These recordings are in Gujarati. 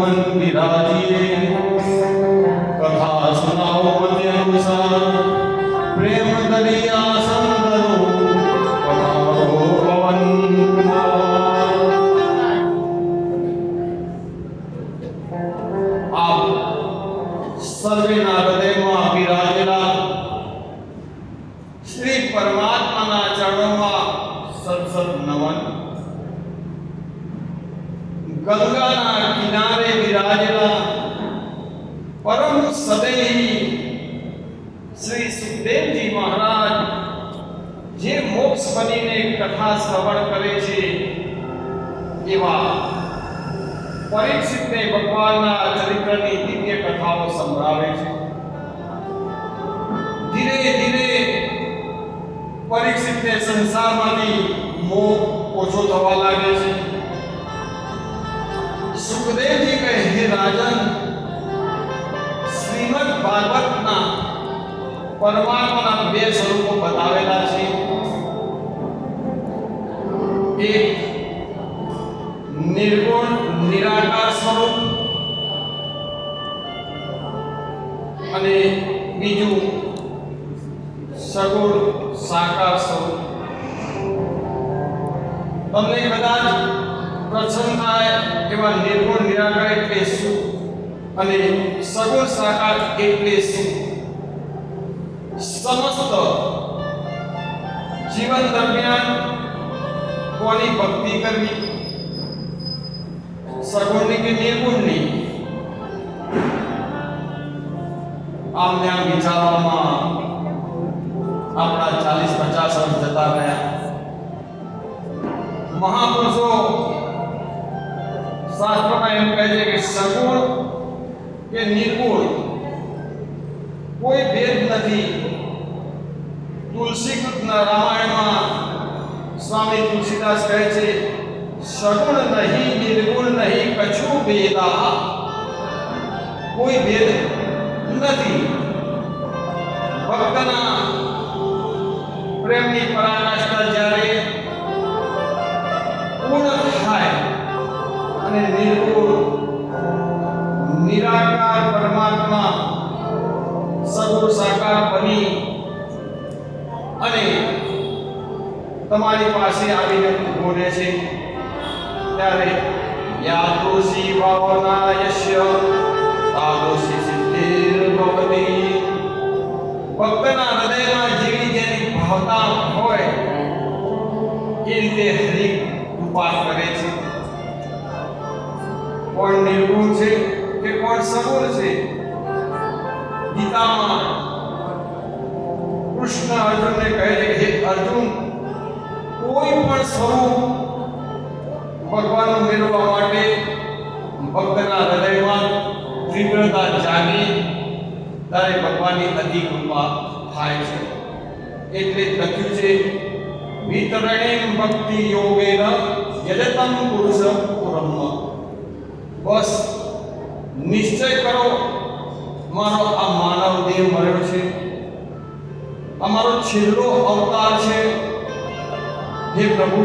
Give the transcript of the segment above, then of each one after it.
मन विराजिए कथा सुनाओ मत अनुसार प्रेम दरिया समदरो पधारो पवन कुमार। आप सर्वेना हृदयમાં વિરાજેલા શ્રી પરમાત્માના ચરણોમાં સતસત નમન। ગંગાના કિનારે વિરાજેલા પરમ સદેહી શ્રી સુખદેવજી મહારાજ જે મોક્ષ બનીને કથા શ્રવણ કરે છે એવા પરીક્ષિતને ભગવાનના ચરિત્રની દિવ્ય કથાઓ સંભળાવે છે। ધીરે ધીરે પરીક્ષિતને સંસારમાંથી મોહ ઓછો થવા લાગે છે। સુખદેવજી કહે, હે રાજન, શ્રીમદ ભાગવતના પરમાત્માના બે સ્વરૂપો બતાવેલા છે। એક निर्गुण निराकार स्वरूप અને બીજું સગુણ સાકાર સ્વરૂપ। તમને કદાચ પ્રસન્ન થાય એવા નિર્ગુણ નિરાકાર એટલે શું અને સગુણ સાકાર એટલે શું? સમસ્ત જીવન દરમિયાન કોની ભક્તિ કરવી, સગુણની કે નિર્ગુણની? આમને આમ વિચારવામાં આપણા 40-50 વર્ષ જતા ગયા। મહાપુરુષો શાસ્ત્રોમાં એમ કહે છે કે સગુણ કે નિર્ગુણ કોઈ ભેદ નથી। તુલસી રામાયણમાં સ્વામી તુલસીદાસ કહે છે, સગુણ નહીં નિર્ગુણ નહીં કछु ભેદા, કોઈ ભેદ નથી। ભક્તના પ્રેમની પરાકાષ્ઠા જ્યારે પૂર્ણ થાય અને નિર્ગુણ નિરાકાર પરમાત્મા સગુણ સાકાર બની અને તમારી પાસે આવીને ઉભો રહે છે ત્યારે યાદોષી ભાવનાયસ્ય તાદોષી સિદ્ધિર્ભવતિ। ભક્તના હૃદયમાં જેવી જેની ભાવના હોય એ રીતે હરિ કૃપા કરે છે। કોણ નિર્ગુણ છે કે કોણ સગુણ છે? ગીતામાં કૃષ્ણ અર્જુનને કહે છે કે હે અર્જુન, કોઈ પણ સ્વરૂપ ભગવાન મેળવવા માટે ભક્તના હૃદયમાં તીવ્રતા જાગે ત્યારે ભગવાનની અતિ કૃપા થાય છે। એટલે લખ્યું છે, વિતરણેમ ભક્તિ યોગેન યજતમ પુરુષ બ્રહ્મ। બસ નિશ્ચય કરો, મારો આ માનવ દેહ મળ્યો છે, અમારો છેલ્લો અવતાર છે। હે પ્રભુ,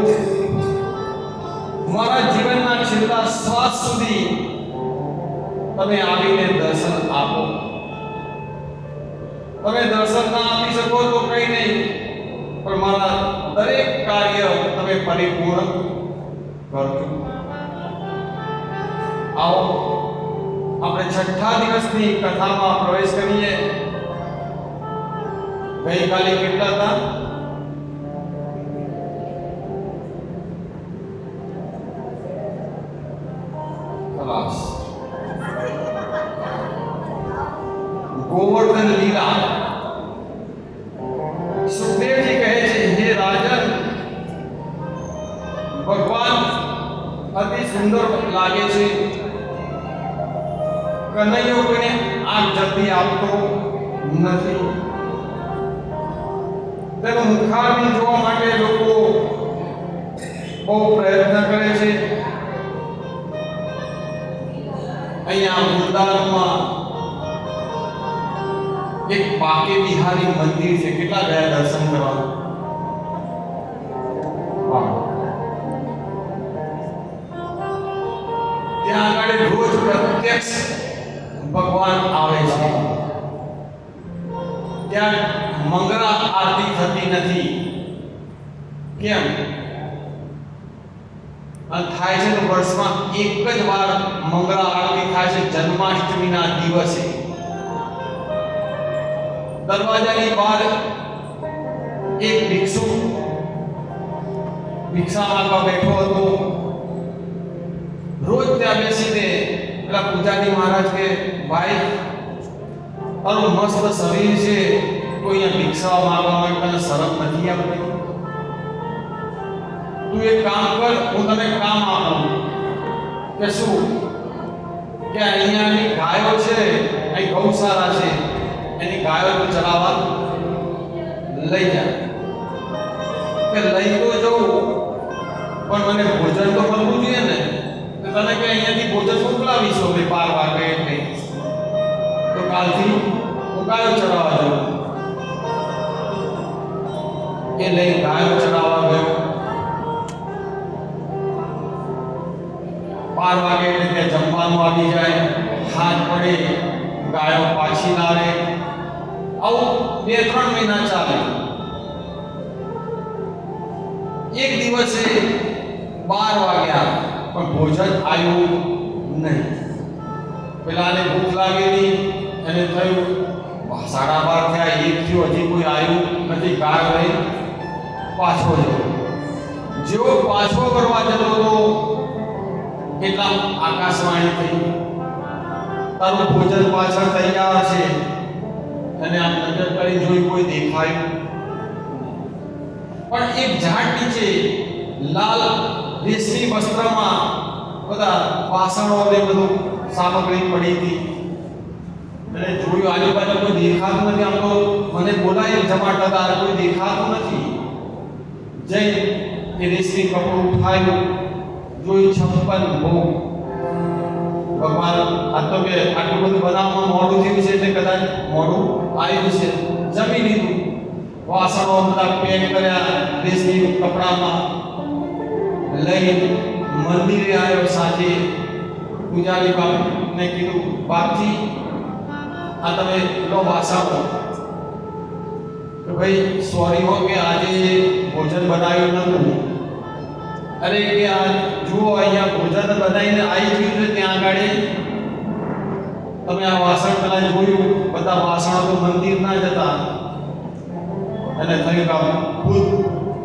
મારા જીવનના છેલ્લા શ્વાસ સુધી તમે આવીને દર્શન આપો। તમે દર્શન ના આપી શકો તો કંઈ નહીં, પણ મારા દરેક કાર્ય તમે પરિપૂર્ણ કરજો। આવો આપણે છઠ્ઠા દિવસની કથામાં પ્રવેશ કરીએ। ગઈકાલે કેટલા હતા? गोवर्धन लीला। सुखदेव जी कहे छे, हे राजन, भगवान अति सुंदर लागे छे। कन्हैयो कोઈને આંખ જલ્દી આપતો નથી। તેનો મુખારવિંદ જોવા માટે લોકો બહુ પ્રયત્ન કરે છે। અહીંયા વૃંદાવનમાં એક બાકે બિહારી મંદિર છે। કેટલા ગયા દર્શન કરવા? ત્યાં આગળ રોજ પ્રત્યક્ષ ભગવાન આવે છે. ત્યાં મંગળા આરતી થતી નથી. કેમ? અને થાય છે તો વર્ષમાં એક જ વાર મંગળા આરતી થાય છે, જન્માષ્ટમીના દિવસે. દરવાજાની બહાર એક ભિક્ષુ ભિક્ષા માંગવા બેઠો હતો. રોજ ત્યાં બેસીને પેલા પૂજારી મહારાજ કે, ભાઈ તારું મસ્ત શરીર છે, તો અહીંયા ભિક્ષા માંગવા માટે તને શરમ નથી આવતી? તું એક કામ કર, હું તને કામ આપું. કે શું? કે અહીંયાની ગાયો છે, અહીં ગૌશાળા છે, એની ગાયો ચરાવવા લઈ જા. કે લઈ તો જવું, પણ મને ભોજન તો મળવું જોઈએ ને. તને કે અહીંયાથી ભોજન મોકલાવીશું અમે 12 વાગે એટલે. તો કાલથી હું ગાયો ચરાવવા જાઉં. એ લઈ ગાયો ચરાવવા ગયો. 12 વાગે એટલે ત્યાં જમવાનું આવી જાય, હાથ પડે, ગાયો પાછી લાવે. આવું 2-3 મહિના ચાલે. એક દિવસે 12 વાગ્યા પણ ભોજન આવ્યું નહીં. પેલાને ભૂખ લાગેલી, એને થયું 12:30 થયા, 1 થયો, હજી કોઈ આવ્યું નથી. ગાયો લઈ પાછો ગયો. જેવો પાછો કરવા જતો હતો એટલા આકાશવાણી થઈ, તારું ભોજન પાછળ તૈયાર છે. અને આમ નજર કરી જોઈ, કોઈ દેખાયું. પણ એક ઝાડ નીચે લાલ રેશમી વસ્ત્રમાં બધા વાસણો ને બધું સામગ્રી પડી હતી. અને જોયું આજુબાજુ કોઈ દેખાતું નથી. આમ તો મને બોલાય જમાટદાર, કોઈ દેખાતું નથી. જઈ એ રેશમી કપડું ઉઠાવ્યું, જોઈ 56 ભોગ. ભગવાન આ તો કે આટલું બધું બનાવવામાં મોડું થયું છે એટલે કદાચ મોડું આવ્યું છે. જમી લીધું, વાસણો બધા પેક કર્યા રેશમી કપડામાં, લઈ મંદિરે આવ્યો. સાથે પૂજારી બાપને કીધું, બાપજી આ તમે લો વાસણો. તો ભાઈ સોરી હો કે આજે ભોજન બનાવ્યું નતું. અરે કે આ જુઓ અહીંયા ભોજન બનાવીને આવી ગયું છે. ત્યાં આગળ તમે આ વાસણ પેલા જોયું, બધા વાસણો તો મંદિર ના જતા. અને થયું કે ખુદ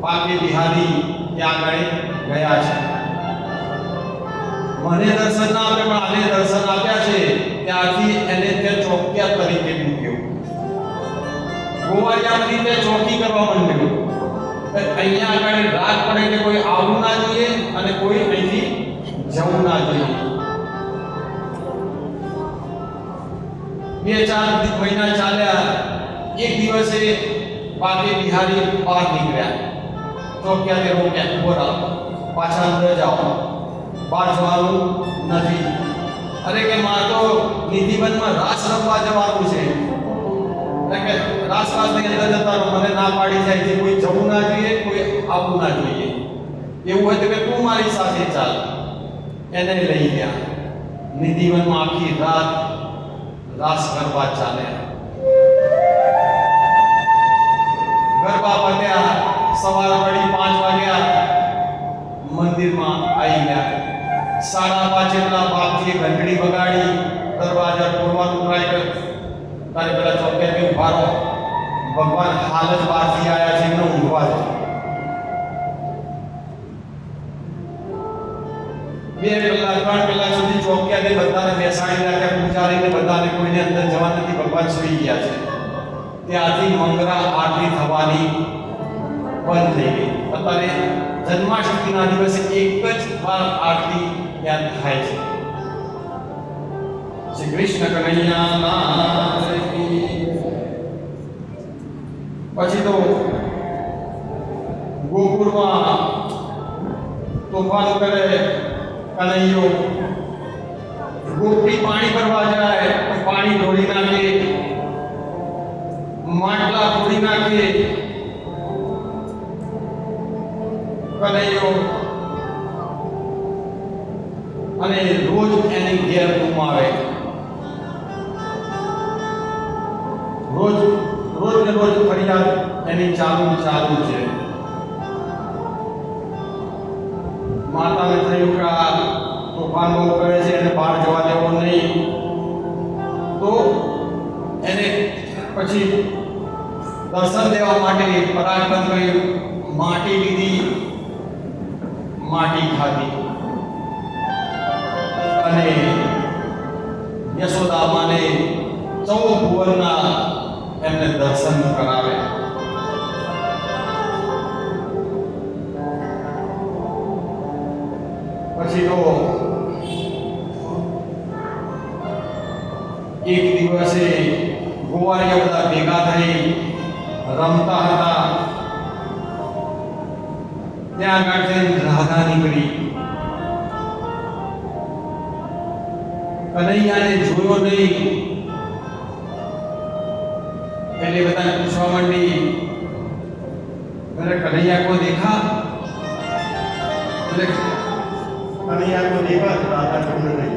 પાકે બિહારી ત્યાં આગળ ગયા છે. મને દર્શન ના આપે પણ આને દર્શન આપ્યા છે. ત્યારથી એને ત્યાં ચોકિયા તરીકે મૂક્યો. ગોવાળિયામાંથી તે ચોકી કરવા માંડ્યો. અહીંયા આગળ રાત પડે કે કોઈ આવવું ના જોઈએ અને કોઈ અહીંથી જવું ના જોઈએ. 2-4 મહિના ચાલ્યા. એક દિવસે બાકે બિહારી બહાર નીકળ્યા. ચોકિયાને રોક્યા, ઉભો રહો, પાછા અંદર જાઓ, બહાર જવાનું નથી. અરે કે મારે તો નિધિવનમાં રાસ રમવા જવાનું છે. કે રાસની અંદર જતા રહો, મને ના પાડી જાય છે. કોઈ જવું ના જોઈએ, કોઈ આવવું ના જોઈએ. એવું હોય તો કે તું મારી સાથે ચાલ. એને લઈ ગયા. નિધિવનમાં આખી રાત રાસ ગરબા ચાલ્યા. ગરબા પત્યા, સવાર પડી 5 વાગ્યા, મંદિરમાં આવી ગયા. 5:30 જેટલા બાપજીએ ઘંટડી વગાડી, દરવાજા ખોલવાનું ટ્રાય કર્યો. તારે પેલા ચોકિયાથી ઉભા રહો, ભગવાન હાલ જ બહારથી આવ્યા છે, એમને ઊંઘવા દે. 2 કલાક 3 કલાક સુધી ચોકિયાથી બધાને બેસાડી રાખ્યા. પૂજારીને બધાને, કોઈને અંદર જવા નથી. ભગવાન સૂઈ ગયા છે. ત્યાંથી મંગળા આરતી થવાની બંધ થઈ ગઈ. અત્યારે જન્માષ્ટમીના દિવસે એક જ વાર આરતી યાદ થાય છે. શ્રી કૃષ્ણ કનૈયા લાલ કી. પછી તો ગોકુળમાં તોફાન કરે કનૈયો. ગોપી પાણી ભરવા જાય તો પાણી ઢોળી નાખે, માટલા તોડી નાખે. કનૈયો અને રોજ એની ઘેર ગુમાવે. રોજ ને રોજ ફરિયાદ એની ચાલુ છે. માતાને થયું કે આ તોફાન બહુ કરે છે, એને બહાર જવા દેવો નહીં. તો એને પછી દર્શન દેવા માટે પરાક્રમ કર્યું, માટી લીધી, માટી ખાધી અને યશોદા માને 14 ભુવનના એમને દર્શન કરાવે. પછી તો એક દિવસે ગોવાળિયા બધા ભેગા થઈ રમતા હતા. ત્યાં આગળ રાધા નીકળી. કનૈયાને જોયો નહીં એટલે બધાને પૂછવા માંડી, કનૈયા કો દેખા? कन्हैया को देखा तो राधा ढूंढ रही.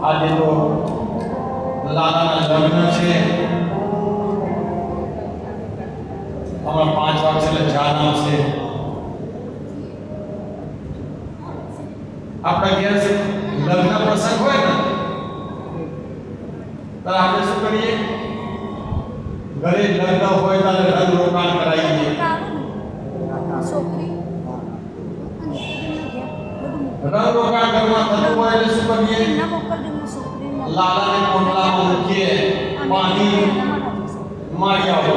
આજે તો લાલાના લગ્ન છે. હમણાં 5 વાગે એટલે જાન આવશે. આપણા ઘેર લગ્ન પ્રસંગ હોય ને તો આપણે શું કરીએ? ઘરે લગ્ન હોય ત્યારે રંગ રોકાણ કરાવીએ. રંગ રોકાણ ઘરમાં થતું હોય એટલે શું કરીએ? લાલાને કોટલામાં મૂકીએ, પાણી મારી આવો.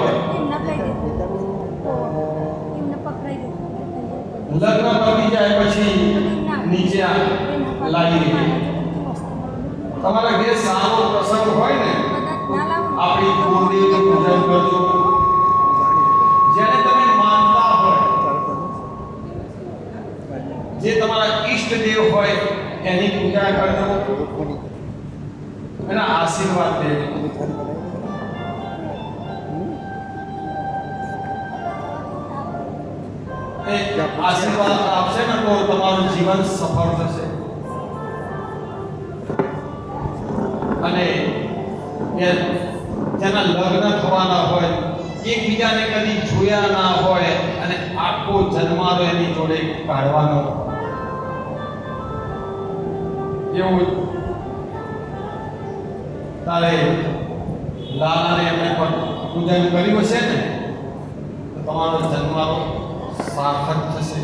લગ્ન પતી જાય પછી નીચે લાવી દઈએ. તમારા ઘેર સારો પ્રસંગ હોય ને આપણી કુળદેવીનું પૂજન કરજો. જેને તમે માનતા હોય, જે તમારા ઈષ્ટદેવ હોય એની પૂજા કરજો, એના આશીર્વાદ લેજો. આશીર્વાદ આપશે ને તો તમારું જીવન સફળ થશે. અને જેના લગ્ન થવાના હોય, એકબીજાને કદી જોયા ના હોય અને આખો જન્મારો એની જોડે કાઢવાનો, એવું તારે લાલાને એમને પણ પૂજન કર્યું હશે ને તો તમારો જન્મારો સાર્થક થશે.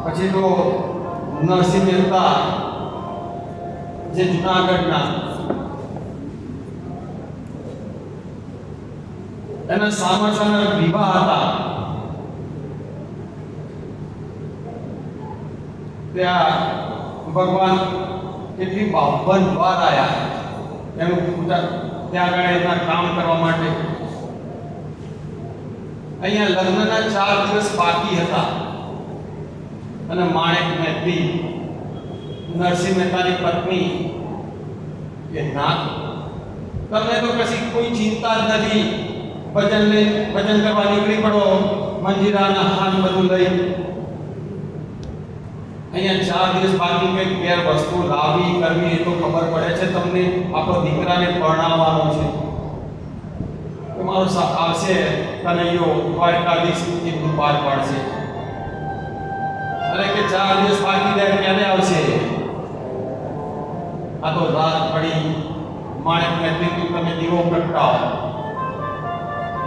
પછી તો નરસિંહ મહેતા જે જુનાગઢના, એના સામાસાના વિવાહ હતા. ત્યાં ભગવાન કેટલી 52 વાર આવ્યા એનું પૂજા ત્યાં આગળ એના કામ કરવા માટે. અહીંયા લગ્નના 4 દિવસ બાકી હતા અને માણેક મહેતી નરસિંહ મહેતાની પત્ની કે ના તમને તો કશી કોઈ ચિંતા જ નથી, ભજન કરવા નીકળી પડો, મંજીરાના હાથ બધું લઈ. અહીંયા 4 દિવસ બાકી કંઈક ગેર વસ્તુ લાવી કરવી એ તો ખબર પડે છે તમને. આપણો દીકરાને પરણાવવાનો છે, તમારો આવશે કનૈયો દ્વારકાધીશ એ બધું પાર પાડશે. અરે કે 4 દિવસ બાકી રહે ક્યારે આવશે? આ તો રાત પડી. માણેક મહેતી તમે દીવો પ્રગટાવો,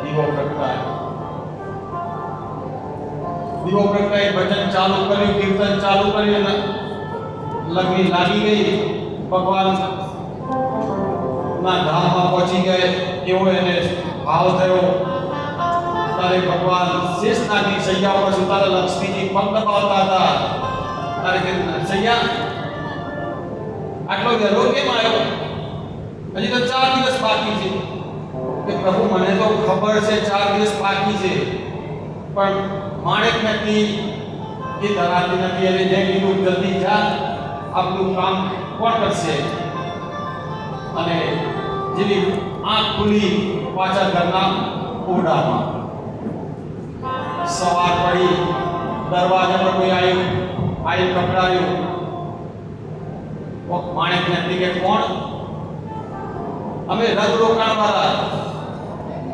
દીવો પ્રગટાય ભજન ચાલુ કર્યું, કીર્તન ચાલુ કર્યું, લગ્ન લાગી ગઈ. ભગવાન ના ધામમાં પહોંચી ગયે એવો એને ભાવ થયો. તારે ભગવાન શેષનાગની સૈયા પર સુતારા લક્ષ્મીજી પગ દબાવતા હતા. તારે કે સૈયા આટલો વહેલો કેમ આવ્યો? હજી તો 4 દિવસ બાકી છે. કે પ્રભુ મને તો ખબર છે 4 દિવસ બાકી છે, પણ માણેક મહેતી એ ધરાતી નથી. અને જે કીધું જલ્દી જા, આપણું કામ કોણ કરશે? અને જેવી આંખ ખુલી પાછા ઘરના ઓરડામાં. સવાર પડી, દરવાજા પર કોઈ આવ્યું, કપડાયું. માણેક મહેતી કે કોણ? અમે રથ રોકાણ વાળા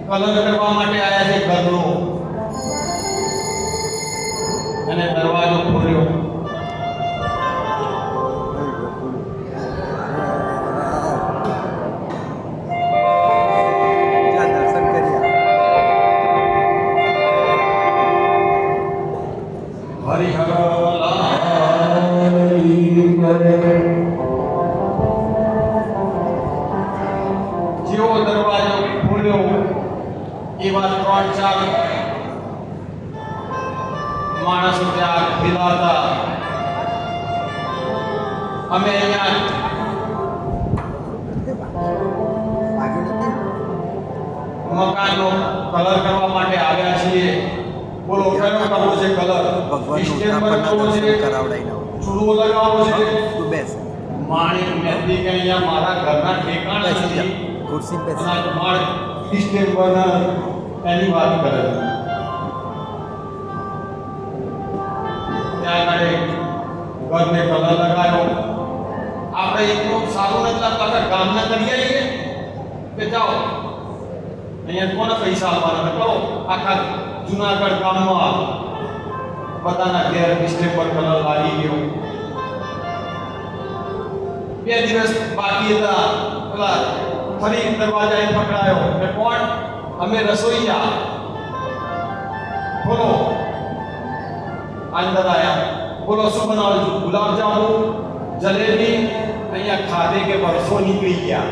કલર કરવા માટે આવ્યા છે ઘરનો. અને દરવાજો ખોલ્યો. જેવો દરવાજો ખોલ્યો એવા 3-4 માણસો ત્યાં ભેગા હતા. અમે અહીંયા મકાનનો કલર કરવા માટે આવ્યા છીએ. બોલો કયો કરવો છે કલર? સ્ટેમ્પર કરવો છે, ચૂડો લગાવવો છે? માણેક મહેતી કે અહીંયા મારા ઘરના ઠેકાણા નથી, ખુરશી પર મારે સ્ટેમ્પર એની વાત કરે છે. ત્યાં આગળ ઘરને કલર લગાવ્યો. આપણે એટલું સારું નથી લાગતું, ગામના કરી આવીએ કે જાઓ અહીંયા કોને પૈસા આપવાના કરો. આખા જુનાગઢ ગામમાં બધાના ઘેર સ્ટેમ્પર કલર લાગી ગયો. 2 દિવસ બાકી હતા. પેલા ફરી દરવાજા પકડાયો કે કોણ? અમે રસોઈયા. બોલો અંદર આયા. બોલો શું બનાવો છો? ગુલાબજાંબુ, જલેબી. અહીંયા ખાધે કે વર્ષો નીકળી ગયા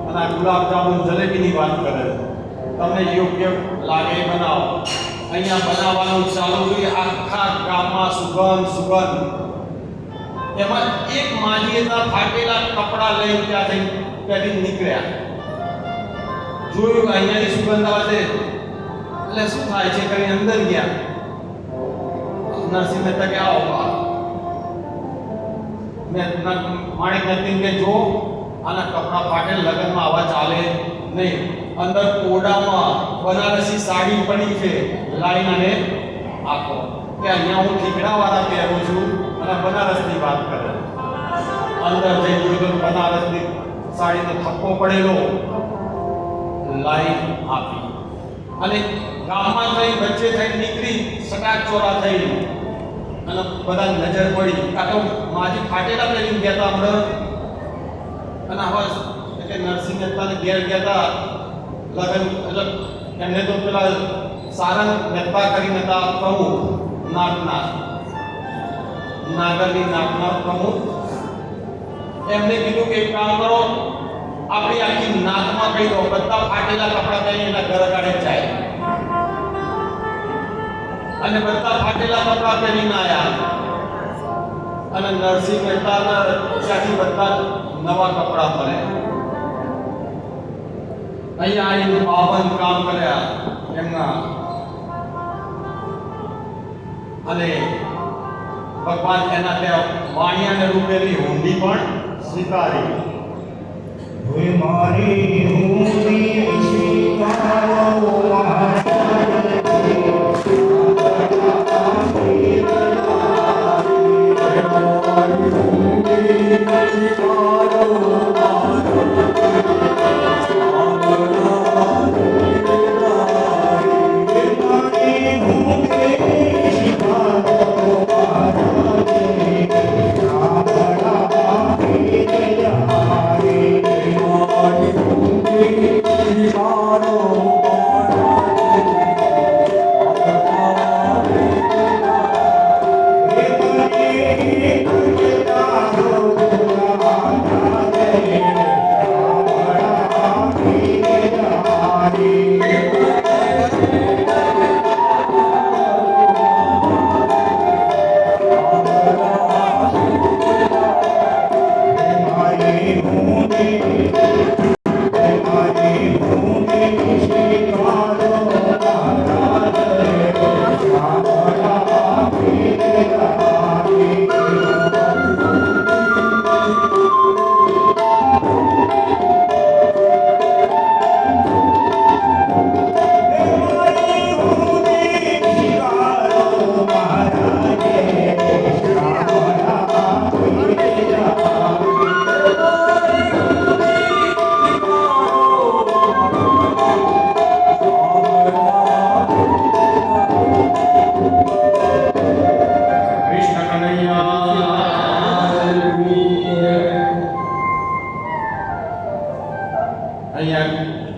અને આ ગુલાબજાંબુ જલેબીની વાત કરે છે. તમને યોગ્ય લાગે એ બનાવો. અહીંયા બનાવવાનું ચાલુ થયું. આખા ગામમાં સુગંધ. એમાં એક માજી હતા, ફાટેલા કપડા લઈને ત્યાંથી નીકળ્યા. જોયું અહીંયાની સુગંધ આવે છે એટલે શું થાય છે કરી અંદર ગયા. નરસિંહ મહેતા કે આવો. માણેક મહેતી કે જો આના કપડા ફાટેલ, લગ્નમાં આવા ચાલે નહીં. અંદર ઓરડામાં બનારસી સાડી પડી છે, લાઈન અને આપો કે અહીંયા હું ઠીકડા વાળા પહેરું છું અને બનારસની વાત કરે. અંદર જઈ જોયું તો બનારસની સાડીનો થપ્પો પડેલો, લાઈન આપી. અને ગામમાં થઈ વચ્ચે થઈ નીકળી, સટાક ચોરા થઈ અને બધા નજર પડી. આ તો માજી ફાટેલા પહેરીને ગયા હતા હમણાં. અને આવા એટલે નરસિંહ મહેતાને ઘેર ગયા હતા લગ્ન. એટલે એમને તો પેલા સારંગ મહેતા કરીને હતા પ્રમુખ નાગના, નાગરની નાગના પ્રમુખ. એમને કીધું કે એક કામ કરો, આપણી આખી નાકમાં કહી દો, બધા ફાટેલા કપડા પહેરીને એના ઘર ગાડે જાય. અને બધા ફાટેલા કપડા પહેરીને આવ્યા. અને નરસિંહ મહેતાના ત્યાંથી બધા નવા કપડાં મળ્યા. અહીંયા આવીને પાવન કામ કર્યા એમના, અને ભગવાન એના ત્યાં વાણિયાને રૂપેલી હુંડી પણ સ્વીકારી. મારી હુંડી સ્વીકારો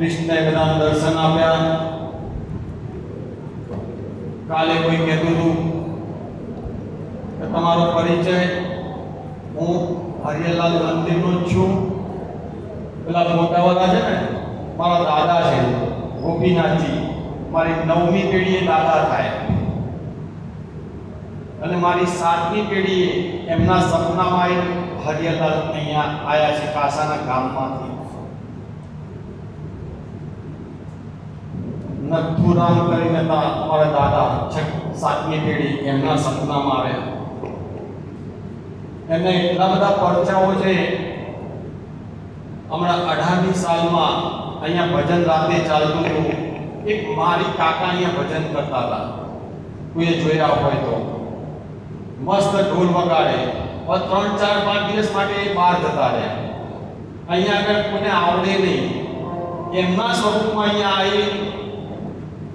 કૃષ્ણએ બધાને દર્શન આપ્યા. કાલે કોઈ કહેતું હતું કે તમારો પરિચય, હું હરિયલાલ મંદિરનો જ છું. પેલા મોટાવાળા છે ને, મારા દાદા છે ગોપીનાથજી, મારી 9મી પેઢીએ દાદા થાય, અને મારી 7મી પેઢીએ એમના સપનામાં હરિયલાલ અહીંયા આવ્યા છે કાસાના ગામમાંથી. નથુરામ કરીને હતા અમારા દાદા, 7મી પેઢી, એમના સપનામાં આવ્યા. એમને એટલા બધા પરચાઓ છે. હમણાં 18મી સાલમાં અહીંયા ભજન રાતે ચાલતું હતું. એક મારી કાકા અહીંયા ભજન કરતા હતા, કોઈએ જોયા હોય તો. મસ્ત ઢોલ વગાડે, 3, 4, 5 દિવસ માટે એ બહાર જતા રહ્યા. અહીંયા આગળ કોઈને આવડે નહીં, એમના સ્વરૂપમાં અહીંયા આવી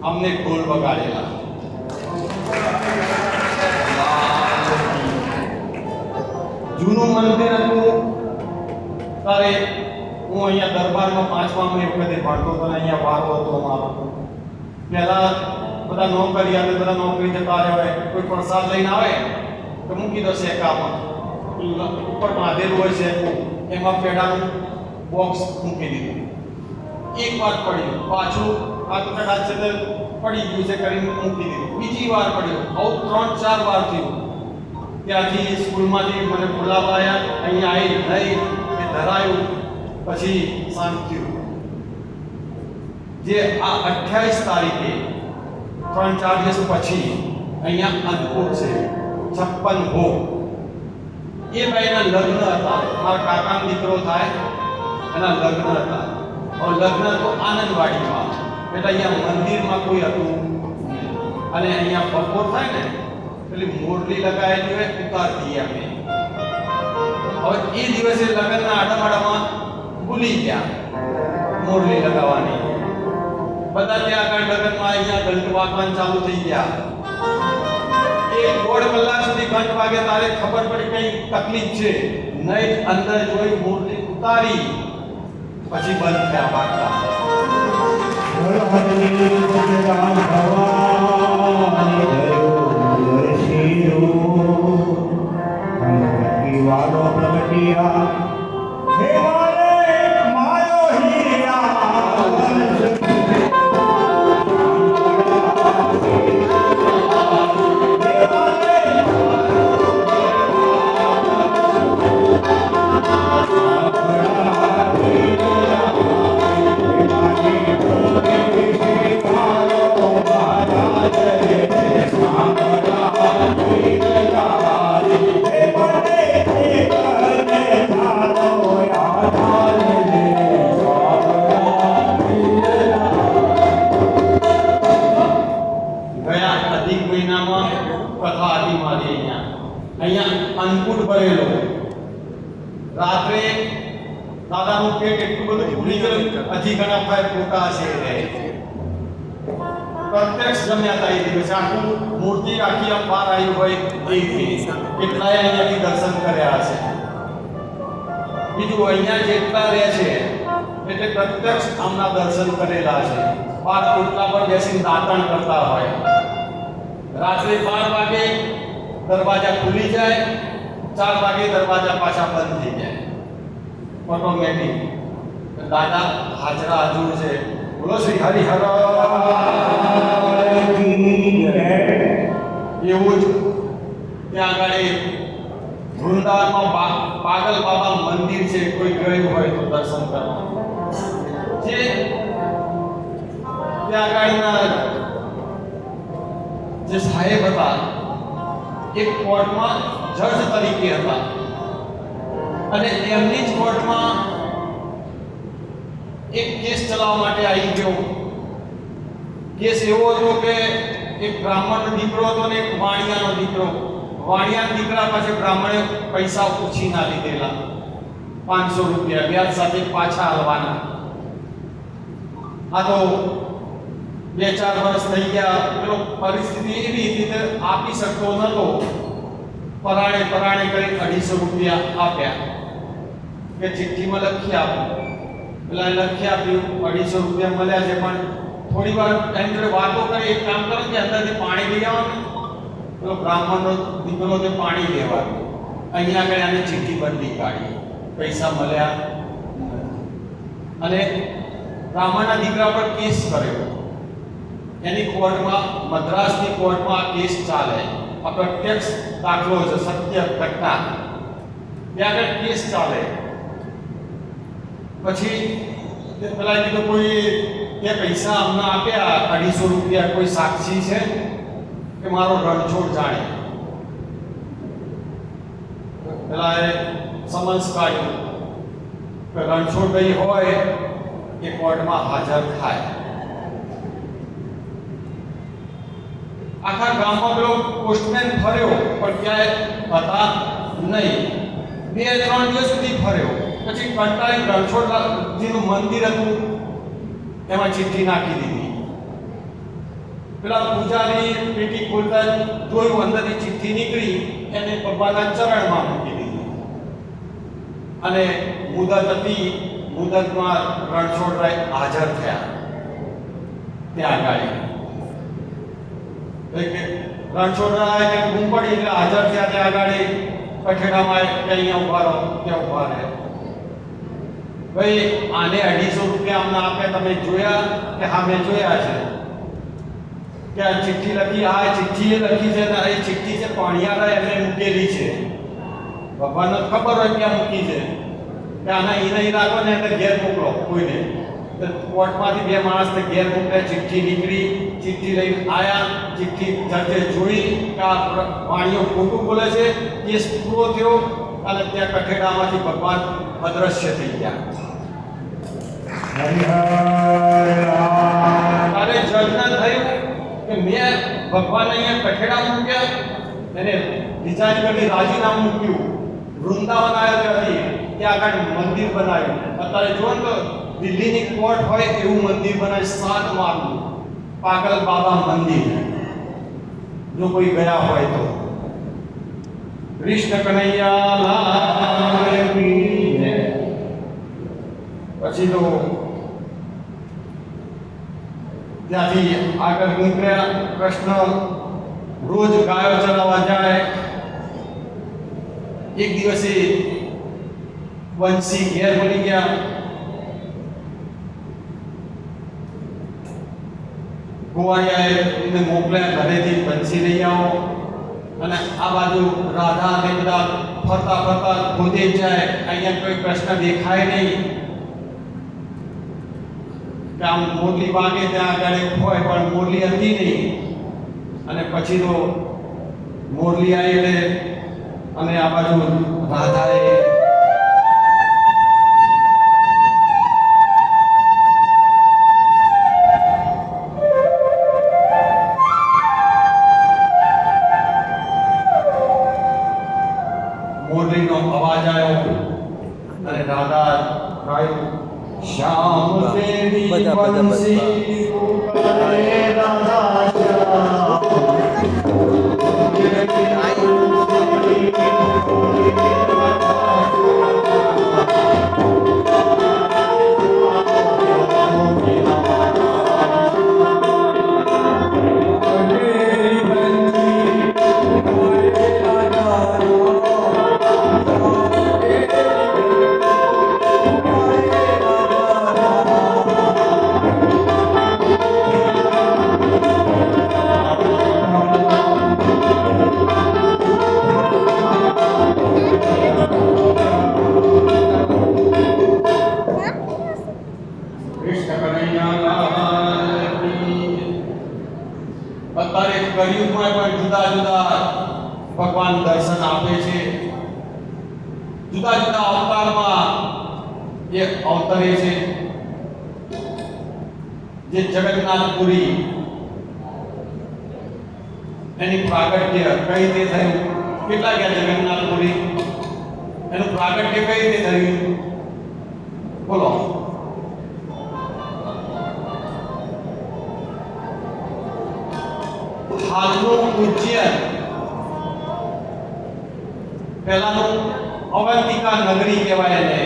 અમને ઢોલ વગાડેલા. જૂનું મંદિર હતું ત્યારે હું અહીંયા દરબારમાં 5મા વખતે ભણતો હતો, અહીંયા વારો હતો મારો. પહેલા બધા નોકરી આવે, બધા નોકરી જતા રહે, કોઈ પ્રસાદ લઈને આવે તો મૂકી દો શેકામાં, ઉપર બાંધેલું હોય શેકું, એમાં પેડાનું બોક્સ મૂકી દીધું. એક વાર પડ્યું, પાછું આ તો કદાચ પડી ગયું છે કરીને મૂકી દીધું. બીજી વાર પડ્યું, આવું 3, 4 વાર થયું. ત્યાંથી સ્કૂલમાંથી મને બોલાવવા આવ્યા, અહીંયા આવી નહીં એ ધરાયું, પછી શાંત થયું. જે આ 28 તારીખે 3, 4 દિવસ પછી અહીંયા અદભુત છે 56 ભોગ. એ ભાઈના લગ્ન હતા, મારા કાકાનો દીકરો થાય એના લગ્ન હતા. લગ્ન તો આનંદવાડીમાં, એટલે અહીંયા મંદિરમાં કોઈ હતું અને અહીંયા બપોર થાય ને પેલી મોરલી લગાવેલી હોય, ઉતારતી અમે. હવે એ દિવસે લગ્નના આડામાડામાં ભૂલી ગયા મોરલી લગાવવાની. બધા ત્યાં આગળ લગ્નમાં અહીંયા ઘંટ વાગવાનું ચાલુ થઈ ગયા. 1.5 કલાક સુધી ઘંટ વાગે તારે ખબર પડી કઈ તકલીફ છે નહીં. અંદર જોઈ મોરલી ઉતારી, પછી બંધ થયા વાગતા. કથા હતી મારી અહીંયા અન્નકૂટ ભરેલો. રાત્રે દાદાનું પેટ એટલું બધું ભૂલી ગયું, હજી ઘણા ફાય પોતા છે રહે. પ્રત્યક્ષ જમ્યા હતા એ દિવસે. આખું મૂર્તિ આખી આમ બહાર આવી હોય એવી. કેટલાય અહીંયાથી દર્શન કર્યા હશે. બીજું અહીંયા જેટલા રહે છે એટલે પ્રત્યક્ષ આમના દર્શન કરેલા છે. બાર ઓટલા પર બેસીને દાતણ કરતા હોય. રાત્રે 12 વાગે દરવાજા ખુલી જાય, 4 વાગે દરવાજા પાછા બંધ થઈ જાય ઓટોમેટિક. દાદા હાજરા હજુર છે. બોલો શ્રી હરિહર. એવું જ ત્યાં આગળ વૃંદાવનમાં પાગલ બાબા મંદિર છે. કોઈ ગયું હોય તો દર્શન કરવા. જે ત્યાં આગળના જે સાહેબ હતા એક કોર્ટમાં જજ તરીકે હતા અને એમની જ કોર્ટમાં એક કેસ ચલાવવા માટે આવી ગયો. કેસ એવો હતો કે એક બ્રાહ્મણનો દીકરો હતો ને એક વાણિયાનો દીકરો. વાણિયાના દીકરા પાસે બ્રાહ્મણે પૈસા ઉછીના લીધેલા 500 રૂપિયા વ્યાજ સાથે પાછા આલવાના. આ તો 2-4 વર્ષ થઈ ગયા. પેલો પરિસ્થિતિ એવી હતી કે આપી શકતો નતો. પરાણે કરી 250 રૂપિયા આપ્યા કે ચિઠ્ઠીમાં લખી આપો. પેલા લખી આપ્યું. 250 રૂપિયા મળ્યા છે. પણ થોડી વાર એની જોડે વાતો કરી. એક કામ કરો કે અંદરથી પાણી લઈ આવવાનું. પેલો બ્રાહ્મણનો દીકરો તે પાણી લેવા ગયો. અહીંયા આગળ આને ચિઠ્ઠી બદલી કાઢી. પૈસા મળ્યા અને બ્રાહ્મણના દીકરા પર કેસ કર્યો. એની કોર્ટમાં, મદ્રાસની કોર્ટમાં આ કેસ ચાલે. આ પ્રત્યક્ષ દાખલો છે, સત્ય ઘટના. ત્યાં આગળ કેસ ચાલે. પછી પેલા કીધું કોઈ તે પૈસા અમને આપ્યા 250 રૂપિયા, કોઈ સાક્ષી છે કે મારો રણછોડ જાણે. પેલા એ સમન્સ કાઢ્યું કે રણછોડભાઈ હોય એ કોર્ટમાં હાજર થાય. આખા ગામમાં પેલો પોસ્ટમેન ફર્યો પણ ક્યાંય હતા નહીં. 2-3 દિવસ સુધી ફર્યો. પછી કંટાળી રણછોડજીનું મંદિર હતું એમાં ચિઠ્ઠી નાખી દીધી. પેલા પૂજારી પેટી ખોલતા જોયું, અંદરથી ચિઠ્ઠી નીકળી. એને ભગવાનના ચરણમાં મૂકી દીધી અને મુદત હતી. મુદતમાં રણછોડરાય હાજર થયા ત્યાં આગળ. રણછોડરાય કે બૂમ પડી એટલે હાજર થયા ત્યાં આગળ. કઠેડામાં કે અહીંયા ઉભા રહો, ત્યાં ઉભા રહે. ભાઈ આને 250 રૂપિયા અમને આપ્યા, તમે જોયા? કે હા મેં જોયા છે. કે આ ચિઠ્ઠી લખી, આ ચિઠ્ઠી એ લખી છે ને એ ચિઠ્ઠી છે પાણીયાળા એમને મૂકેલી છે. ભગવાનને ખબર હોય ક્યાં મૂકી છે. કે આના નહીં રાખો ને એટલે ઘેર મોકલો કોઈને. તો કોર્ટમાંથી 2 માણસને ઘેર મોકલ્યા. ચિઠ્ઠી નીકળી. ચિઠ્ઠી લઈને આયા. ચિઠ્ઠી જજે જોઈ કે આ વાણીઓ ખોટું બોલે છે. કેસ પૂરો થયો અને ત્યાં કઠેડામાંથી ભગવાન અદ્રશ્ય થઈ ગયા. અરે જજને થયું કે મેં ભગવાન અહીંયા કઠેડા મૂક્યા. એને ડિઝાઇન કરી રાજીનામું મૂક્યું. વૃંદાવન આવ્યો હતી ત્યાં આગળ મંદિર બનાવ્યું. અત્યારે જો ને તો દિલ્હીની કોર્ટ હોય એવું મંદિર બનાવ્યું. 7 માળનું પાગલ બાબા મંદિર. જો કોઈ ગયા હોય તો. કૃષ્ણ કનૈયા લાલ કી જય. પછી તો ત્યાંથી આગળ નીકળ્યા. કૃષ્ણ રોજ ગાયો ચરાવવા જાય. એક દિવસે વંશી ઘેર મળી ગયા. ગોવાળિયાએ એમને મોકલ્યા ઘરેથી, વંશી લઈ આવો. અને આ બાજુ રાધા ને બધા ફરતા ખોદે જાય. અહીંયા કોઈ કૃષ્ણ દેખાય નહીં. કે આમ મોરલી વાગે ત્યાં આગળ હોય પણ મોરલી હતી નહીં. અને પછી તો મોરલી આવી એટલે અને આ બાજુ રાધાએ આવ્યો અને દાદા ગાયું શ્યામ તેરી બંસી કરે રાધા કૃષ્ણ કનૈયા લાલ કી જય। અત્યારે કળિયુગમાં પણ જુદા જુદા ભગવાન દર્શન આપે છે, જુદા જુદા અવતારમાં એ અવતરે છે। જે જગન્નાથપુરી એની પ્રાગટ્ય કઈ રીતે થયું, કેટલા ગયા જગન્નાથપુરી, એનું પ્રાગટ્ય કઈ રીતે થયું બોલો? હાલનું ઉજ્જૈન પહેલાનું અવંતિકા નગરી કહેવાય એને,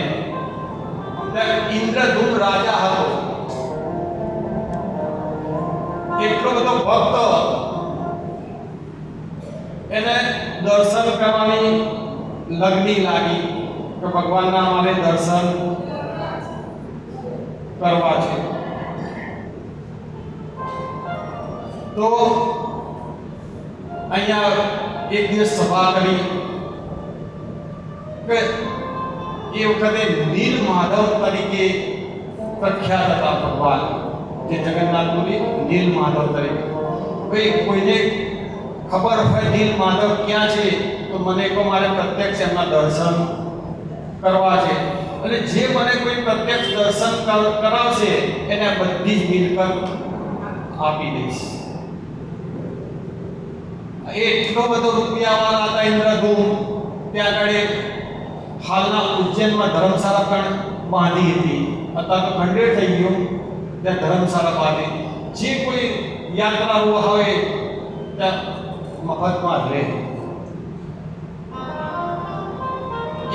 ત્યાં ઇન્દ્રધૂમ રાજા હતો, એટલો બધો ભક્ત એને દર્શન કરવાની લગની લાગી કે ભગવાનના મારે દર્શન કરવા છે। તો અહીંયા એક દિવસ સભા કરી કે એ વખતે નીલ માધવ તરીકે પ્રખ્યાત હતા ભગવાન, જે જગન્નાથપુરી નીલ માધવ તરીકે। ભાઈ કોઈને ખબર હોય નીલ માધવ ક્યાં છે તો મને કહો, મારે પ્રત્યક્ષ એમના દર્શન કરવા છે, અને જે મને કોઈ પ્રત્યક્ષ દર્શન કરાવશે એને બધી જ મિલકત આપી દઈશ। એટલો બધો રૂપિયાવાળા હતા ઇન્દ્રધૂમ, ત્યાં આગળ હાલના ઉજ્જૈનમાં ધર્મશાળા પણ બાંધી હતી, અત્યારે તો ખંડેર થઈ ગયો, ત્યાં ધર્મશાળા બાંધી, જે કોઈ યાત્રાળુ હોય ત્યાં મફતમાં રહે।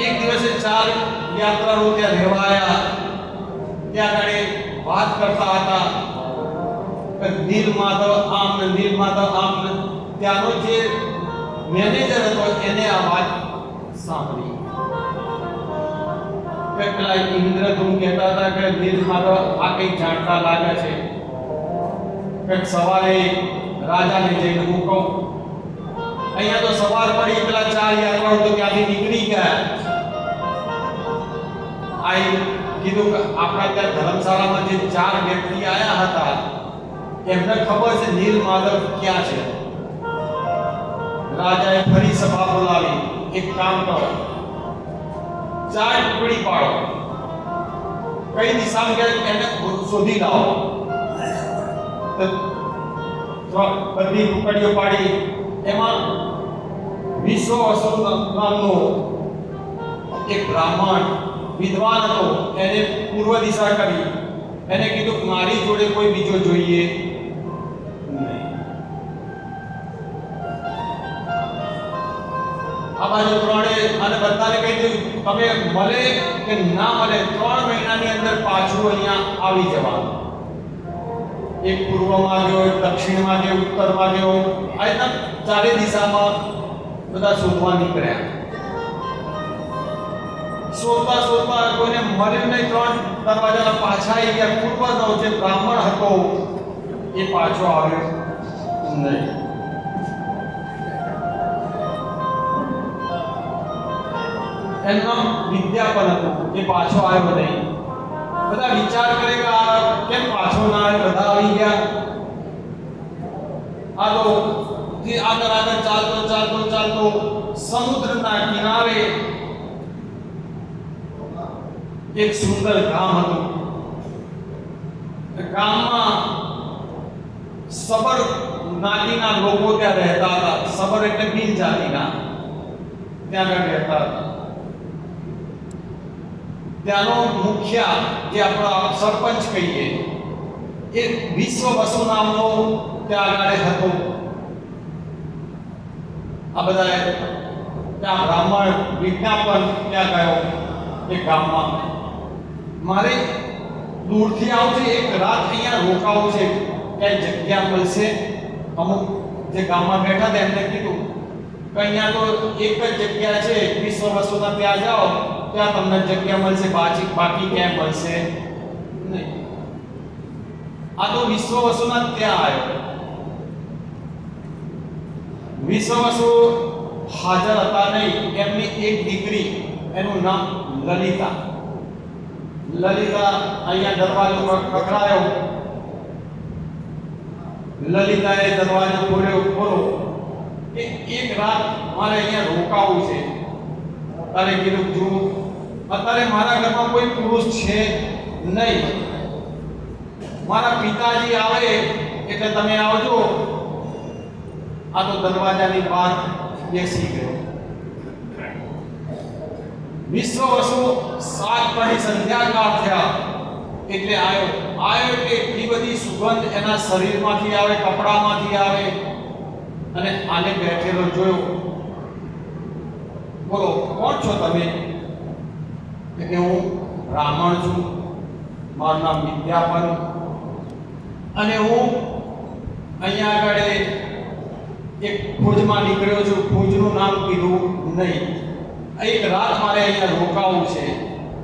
એક દિવસે 4 યાત્રાળુ ત્યાં રહેવા આવ્યા, ત્યાં આગળ વાત કરતા હતા કે નીલ માધવ આમ ને નીલ માધવ આમ ને, ત્યાંનો જે મેનેજર હતો એને આ વાત સાંભળી કે પેલા ઇન્દ્રધૂમ કહેતા હતા કે નીલ માધવ આ કંઈક જાણતા લાગે છે, કે સવારે રાજાને જઈને હું કહું, અહીંયા તો સવાર પડી, પેલા 4 યાત્રાઓ તો ત્યાંથી નીકળી ગયા, આઈ કીધું કે આપણા ત્યાં ધર્મશાળામાં જે 4 વ્યક્તિ આયા હતા એમને ખબર છે નીલ માધવ ક્યાં છે। રાજાએ ફરી સભા બોલાવી, એક કામ કરો, 4 ટુકડી પાડો, કઈ દિશામાં ગયા એને શોધી લાવો। તો બધી ટુકડીઓ પાડી, એમાં વિશ્વવસુ નામનો એક બ્રાહ્મણ વિદ્વાન હતો, એને પૂર્વ દિશા કરી, એને કીધું મારી જોડે કોઈ બીજો જોઈએ નહીં। આ બાજુ 3 અને બધાને કહી દીધું તમે મળે કે ના મળે 3 મહિનાની અંદર પાછું અહીંયા આવી જવાનું। એક પૂર્વમાં ગયો, એક દક્ષિણમાં ગયો, ઉત્તરમાં ગયો, આ રીતના 4 દિશામાં બધા શોધવા નીકળ્યા। શોધતા શોધતા કોઈને મળ્યું નહીં, 3 દરવાજાના પાછા આવી ગયા। પૂર્વનો જે બ્રાહ્મણ હતો એ પાછો આવ્યો નહીં। એમનું વિદ્યાપન હતું, એ પાછો આવ્યો નહીં। બધા વિચાર કરે કે આ કેમ પાછો ના આવે, બધા આવી ગયા। આ તો આગળ આગળ ચાલતો ચાલતો ચાલતો સમુદ્રના કિનારે એક સુંદર ગામ હતું। ગામમાં સબર જ્ઞાતિના લોકો ત્યાં રહેતા હતા। સબર એટલે ભીલ જાતિના, ત્યાં આગળ રહેતા હતા। ત્યાંનો મુખિયા જે આપણા સરપંચ કહીએ એ વિશ્વ વસુ નામનો ત્યાં આગળ હતો. આ બધા ત્યાં બ્રાહ્મણ વિજ્ઞાપન ત્યાં ગયો એ ગામમાં મારે દૂરથી આવું છે, એક રાત અહીંયા રોકાવું છે, ક્યાંય જગ્યા મળશે. અમુક જે ગામમાં બેઠા હતા એમને કીધું કે અહીંયા તો એક જ જગ્યા છે વિશ્વ વસુના, ત્યાં જાઓ ત્યાં તમને જગ્યા મળશે, બાકી ક્યાંય મળશે નહીં. આ તો વિશ્વ વસુના ત્યાં આવ્યો. વિશ્વ વસુ હાજર હતા નહીં. એમની એક દીકરી, એનું નામ લલિતા. લલિતા અહીંયા દરવાજો ખખડાયો. લલિતાએ દરવાજો ખોલ્યો કે એક રાત મારે અહીંયા રોકાવું છે. તારે કીધું જો અત્યારે મારા ઘરમાં કોઈ પુરુષ છે નહીં, મારા પિતાજી આવે એટલે તમે આવજો. આ તો દરવાજાની બહાર બેસી ગયો. વિશ્વ વસુ 7 પડી સંધ્યાકાળ થયા એટલે આવ્યો એટલે એટલી બધી સુગંધ એના શરીરમાંથી આવે, કપડામાંથી આવે. અને આને બેઠેલો જોયો. બોલો કોણ છો તમે? કે હું બ્રાહ્મણ છું, મારું નામ વિદ્યાપન, અને હું અહીંયા આગળ એક ખોજમાં નીકળ્યો છું. ખોજનું નામ કીધું નહીં. એક રાત મારે અહીંયા રોકાવું છે.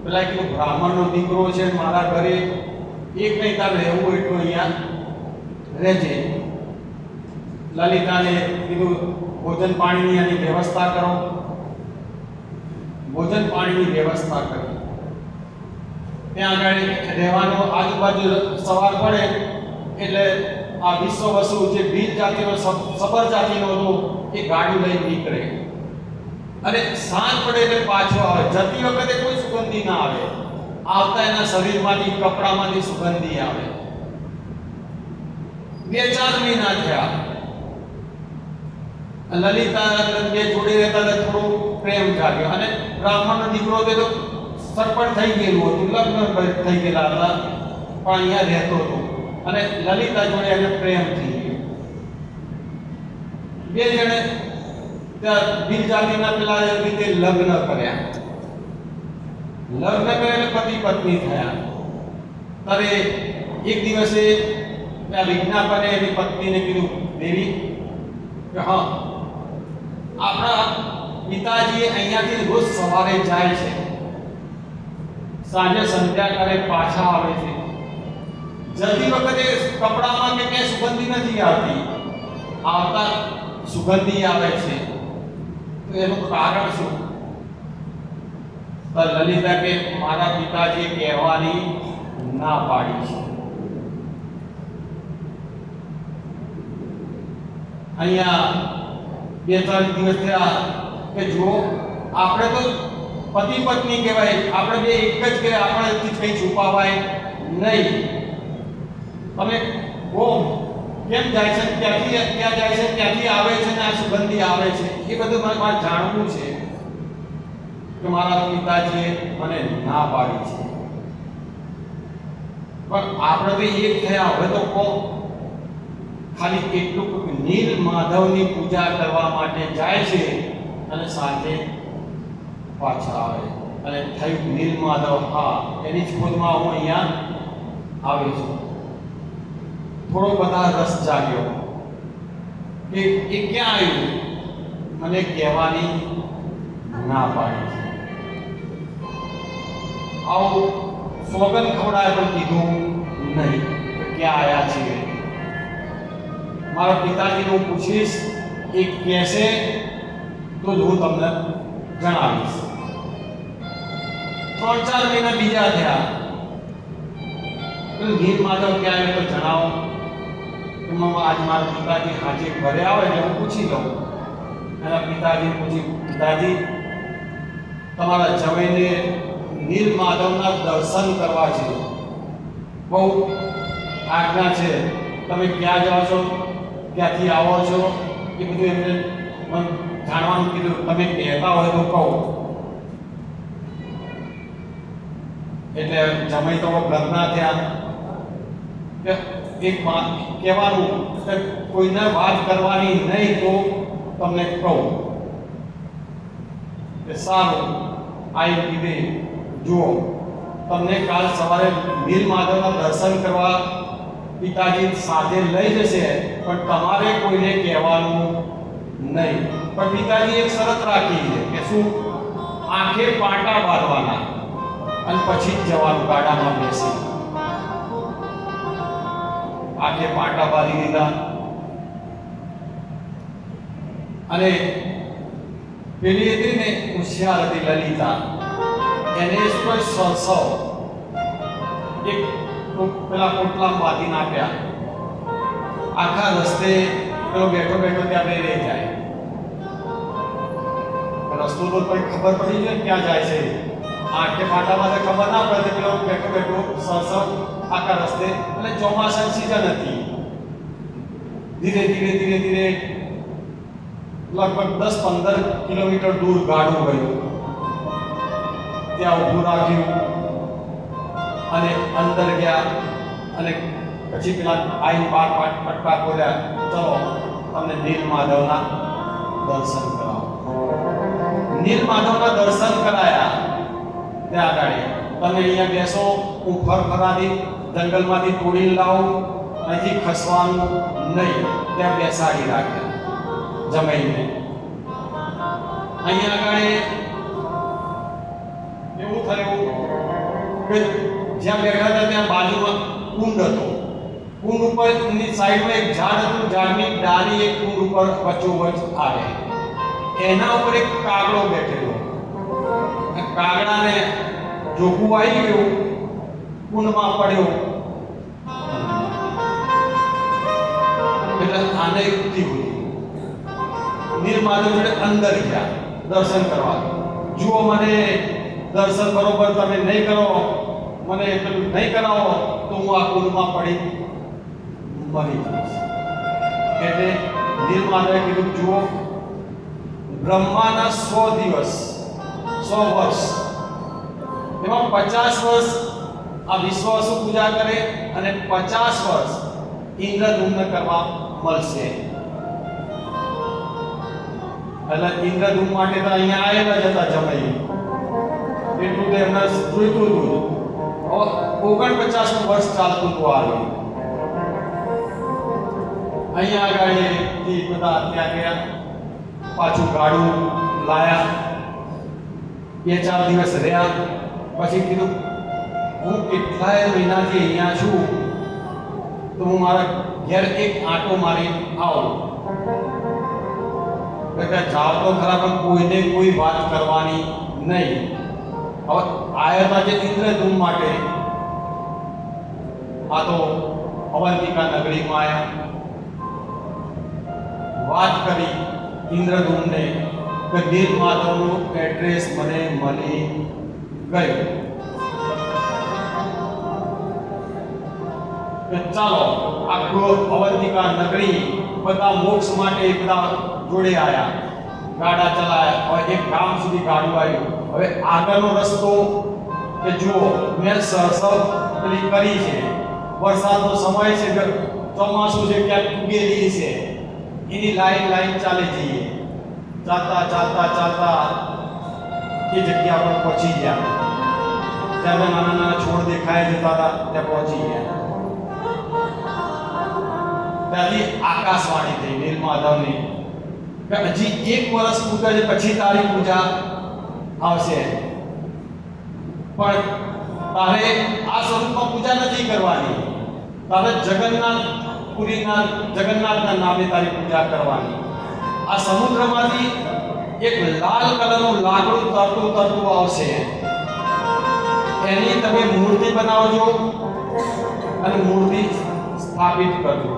પેલા કીધું બ્રાહ્મણનો દીકરો છે, મારા ઘરે એક નહીં તાર રહેવું એટલું અહીંયા રહેજે. લલિતાને કીધું ભોજન પાણીની આની વ્યવસ્થા કરો. ભોજન પાણીની વ્યવસ્થા કરી. ત્યાં આગળ રહેવાનો આજુબાજુ સવાર પડે એટલે આ વિશ્વ વસુ જે ભીલ જાતિનો સબર જાતિનો હતો એ ગાડી લઈને નીકળે અને સાંજ પડે એટલે પાછો આવે. જતી વખતે કોઈ સુગંધી ના આવે, આવતા એના શરીરમાંથી, કપડામાંથી સુગંધી આવે. 2-4 મહિના થયા. લલિતા બે જોડે રહેતા એટલે થોડો પ્રેમ જાગ્યો. અને બ્રાહ્મણનો દીકરો તો સરપંચ થઈ ગયેલું હતું, લગ્ન થઈ ગયેલા હતા, પણ અહીંયા રહેતો હતો અને લલિતા જોડે એને પ્રેમ થઈ ગયો. બે જણે ત્યાં ભીલ જાતિના પેલા રીતે લગ્ન કર્યા. લગ્ન કર્યા એટલે પતિ પત્ની થયા. ત્યારે એક દિવસે ત્યાં વિજ્ઞાપને એની પત્નીને કીધું, દેવી કે હા આપણા પિતાજી અહીંયાથી રોજ સવારે જાય છે, સાંજે સંધ્યાકાળે પાછા આવે છે. જતી વખતે કપડામાં કે ક્યાંય સુગંધી નથી આવતી, આવતા સુગંધી આવે છે. તો એનું કારણ શું? તો લલિતા કે મારા પિતાજી કહેવાની ના પાડી છે. અહીંયા 2-3 દિવસ થયા કે જો આપણે તો પતિ પત્ની કહેવાય, આપણે બે એક જ કહેવાય, આપણેથી કંઈ છુપાવાય નહીં. તમે ઓ કેમ જાય છે, ક્યાંથી ક્યાં જાય છે, ક્યાંથી આવે છે ને આ સુગંધી આવે છે, એ બધું મારે જાણવું છે. કે મારા પિતાજીએ મને ના પાડી છે. પણ આપણે તો એક થયા. હવે તો કહો ખાલી એટલું નીલ માધવની પૂજા કરવા માટે જાય છે અને સાંજે પાછા આવે. અને થયું નીલ માધવ, હા એની જ ખોજમાં હું અહીંયા આવ્યો છું. થોડો બધા રસ જાગ્યો કે એ ક્યાં આવ્યું, મને કહેવાની ના પાડી છે. આવું સોગન ખવડાય પણ કીધું નહીં કે ક્યાં આવ્યા છીએ. મારા પિતાજીને હું પૂછીશ, એ કહેશે તો જ હું તમને જણાવીશ. 3-4 મહિના બીજા થયા. નીલ માધવ ક્યાં આવ્યો તો જણાવો. આજ મારા પિતાજી હાજે ઘરે આવે એટલે હું પૂછી લઉં. એના પિતાજીને પૂછી, પિતાજી તમારા જવાઈને નીલ માધવના દર્શન કરવા છે, બહુ આજ્ઞા છે, તમે ક્યાં જાઓ છો, ક્યાંથી આવો છો, એ બધું એમને મને જાણવાનું કીધું. તમે કહેતા હોય તો કહો. એટલે જમાઈ તો ઘરના થયા કે એક કહેવાનું કે કોઈને વાત કરવાની નહીં તો તમને કહું કે સારું આવી કીધે જુઓ તમને કાલ સવારે નીલમાધવના દર્શન કરવા પિતાજી સાથે લઈ જશે પણ તમારે કોઈને કહેવાનું નહીં. પણ પિતાજી એક શરત રાખી છે કે શું આંખે પાટા બાંધવાના અને પછી જ જવાનું ગાડામાં બેસી. આંખે પાટા બાંધી દીધા અને પેલી હતી ને હોશિયાર હતી લલિતા એને કોઈ સરસવ એક પેલા પોટલા બાંધી નાખ્યા. આખા રસ્તે પેલો બેઠો બેઠો ત્યાં બે રહી જાય. રસ્તો તો કોઈ ખબર પડી જાય ક્યાં જાય છે. આંખે પાટામાં ખબર ના પડે પેલો બેઠો બેઠો સરસવ આખા રસ્તે. અને ચોમાસાની સિઝન હતી. ધીરે ધીરે ધીરે ધીરે લગભગ 10-15 કિલોમીટર દૂર ગાડું ગયું. ત્યાં ઊભું રાખ્યું અને અંદર ગયા અને પછી પેલા આઈ બાર પટકા ખોલ્યા. ચલો તમને નીલમાધવના દર્શન કરાવો. નીલમાધવના દર્શન કરાયા. ત્યાં આગળ તમે અહીંયા બેસો, હું ફરફરાથી જંગલમાંથી તોડી લાવું, અહીંથી ખસવાનું નહીં. ત્યાં બેસાડી રાખ્યા જમાઈને. અહીંયા આગળ એવું થયું કે જ્યાં બેઠા હતા ત્યાં બાજુમાં કુંડ હતો. કુંડ ઉપરની સાઈડમાં એક ઝાડ હતું. ઝાડની ડાળી એક કુંડ ઉપર વચ્ચોવચ્ચ આવે. એના ઉપર એક કાગડો બેઠેલો. કાગડાને જોગું આવી ગયું, કુંડમાં પડ્યો. એટલે આને યુક્તિ હતી. નીલમાધવ જોડે અંદર ગયા દર્શન કરવા. જુઓ મને દર્શન બરોબર તમે નહીં કરો, મને પેલું નહીં કરાવો તો હું આ કુંડમાં પડી મરી જઈશ. એટલે નીલમાધવે કીધું જુઓ બ્રહ્માના 100 દિવસ 100 વર્ષ એમાં 50 વર્ષ આ વિશ્વાસુ પૂજા કરે અને 50 વર્ષ ઇન્દ્રધૂમ્ન કરવા મળશે. એટલે ઇન્દ્રધૂમ માટે તો અહીંયા આવેલા જ હતા જમાઈ. એટલું તો એમને જોઈતું હતું. 49 વર્ષ ચાલતું હતું આવી. અહીંયા આગળ બધા ત્યાં ગયા. પાછું ગાડું લાયા. 2-4 દિવસ રહ્યા. પછી કીધું હું કેટલાય મહિનાથી અહીંયા છું તો હું મારા ઘેર એક આંટો મારી આવું. જાવ તો ખરા પણ કોઈને કોઈ વાત કરવાની નહીં. હવે આયા હતા જે ઇન્દ્રધૂમ માટે. આ તો અવંતિકા નગરીમાં આવ્યા. વાત કરી ઇન્દ્રધૂમને કે નીલમાધવનું એડ્રેસ મને મળી ગયું. ચાલો આખું અવંતિકા નગરી બધા મોક્ષ માટે બધા જોડે આવ્યા. ગાડા ચલાયા. હવે એક ગામ સુધી ગાડું આવ્યું. હવે આગળનો રસ્તો કે જુઓ મેં સરસવ પેલી કરી છે. વરસાદનો સમય છે, ચોમાસું છે, ક્યાંક ઉગેલી છે. એની લાઈન ચાલે જઈએ. ચાલતા ચાલતા ચાલતા એ જગ્યા પર પહોંચી ગયા. ત્યાં નાના નાના છોડ દેખાય જતા હતા ત્યાં પહોંચી ગયા. ત્યાંથી આકાશવાણી થઈ નીલમાધવની કે હજી 1 વર્ષ પૂજા છે પછી તારી પૂજા આવશે. પણ તારે આ સ્વરૂપમાં પૂજા નથી કરવાની. તારે જગન્નાથના નામે તારી પૂજા કરવાની. આ સમુદ્રમાંથી એક લાલ કલરનું લાકડું તરતું આવશે. એની તમે મૂર્તિ બનાવજો અને મૂર્તિ સ્થાપિત કરજો.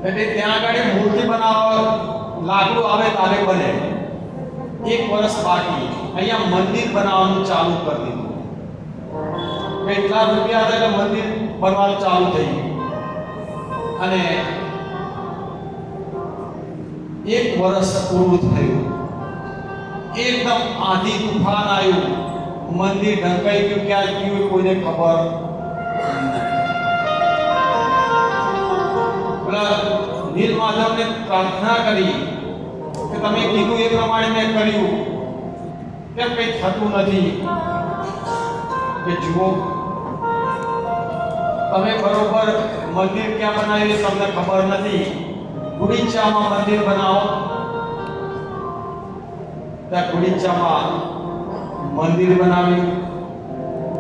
એટલે ત્યાં આગળ મૂર્તિ બનાવવા લાકડું આવે તારે બને. 1 વર્ષ બાકી અહીંયા મંદિર બનાવવાનું ચાલુ કરી દીધું. કેટલા રૂપિયા હતા એટલે મંદિર બનવાનું ચાલુ થઈ ગયું. અને 1 વર્ષ પૂરું થયું. એકદમ આંધી તુફાન આવ્યું. મંદિર ઢંકાઈ ગયું ક્યાં ગયું કોઈને ખબર નથી. પેલા નીલમાધવને પ્રાર્થના કરી કે તમે કીધું એ પ્રમાણે મેં કર્યું, કેમ કંઈ થતું નથી? કે જુઓ, તમે બરોબર મંદિર ક્યાં બનાવ્યું તમને ખબર નથી. ગુડીચામાં મંદિર બનાવો. ત્યાં ગુડીચામાં મંદિર બનાવ્યું.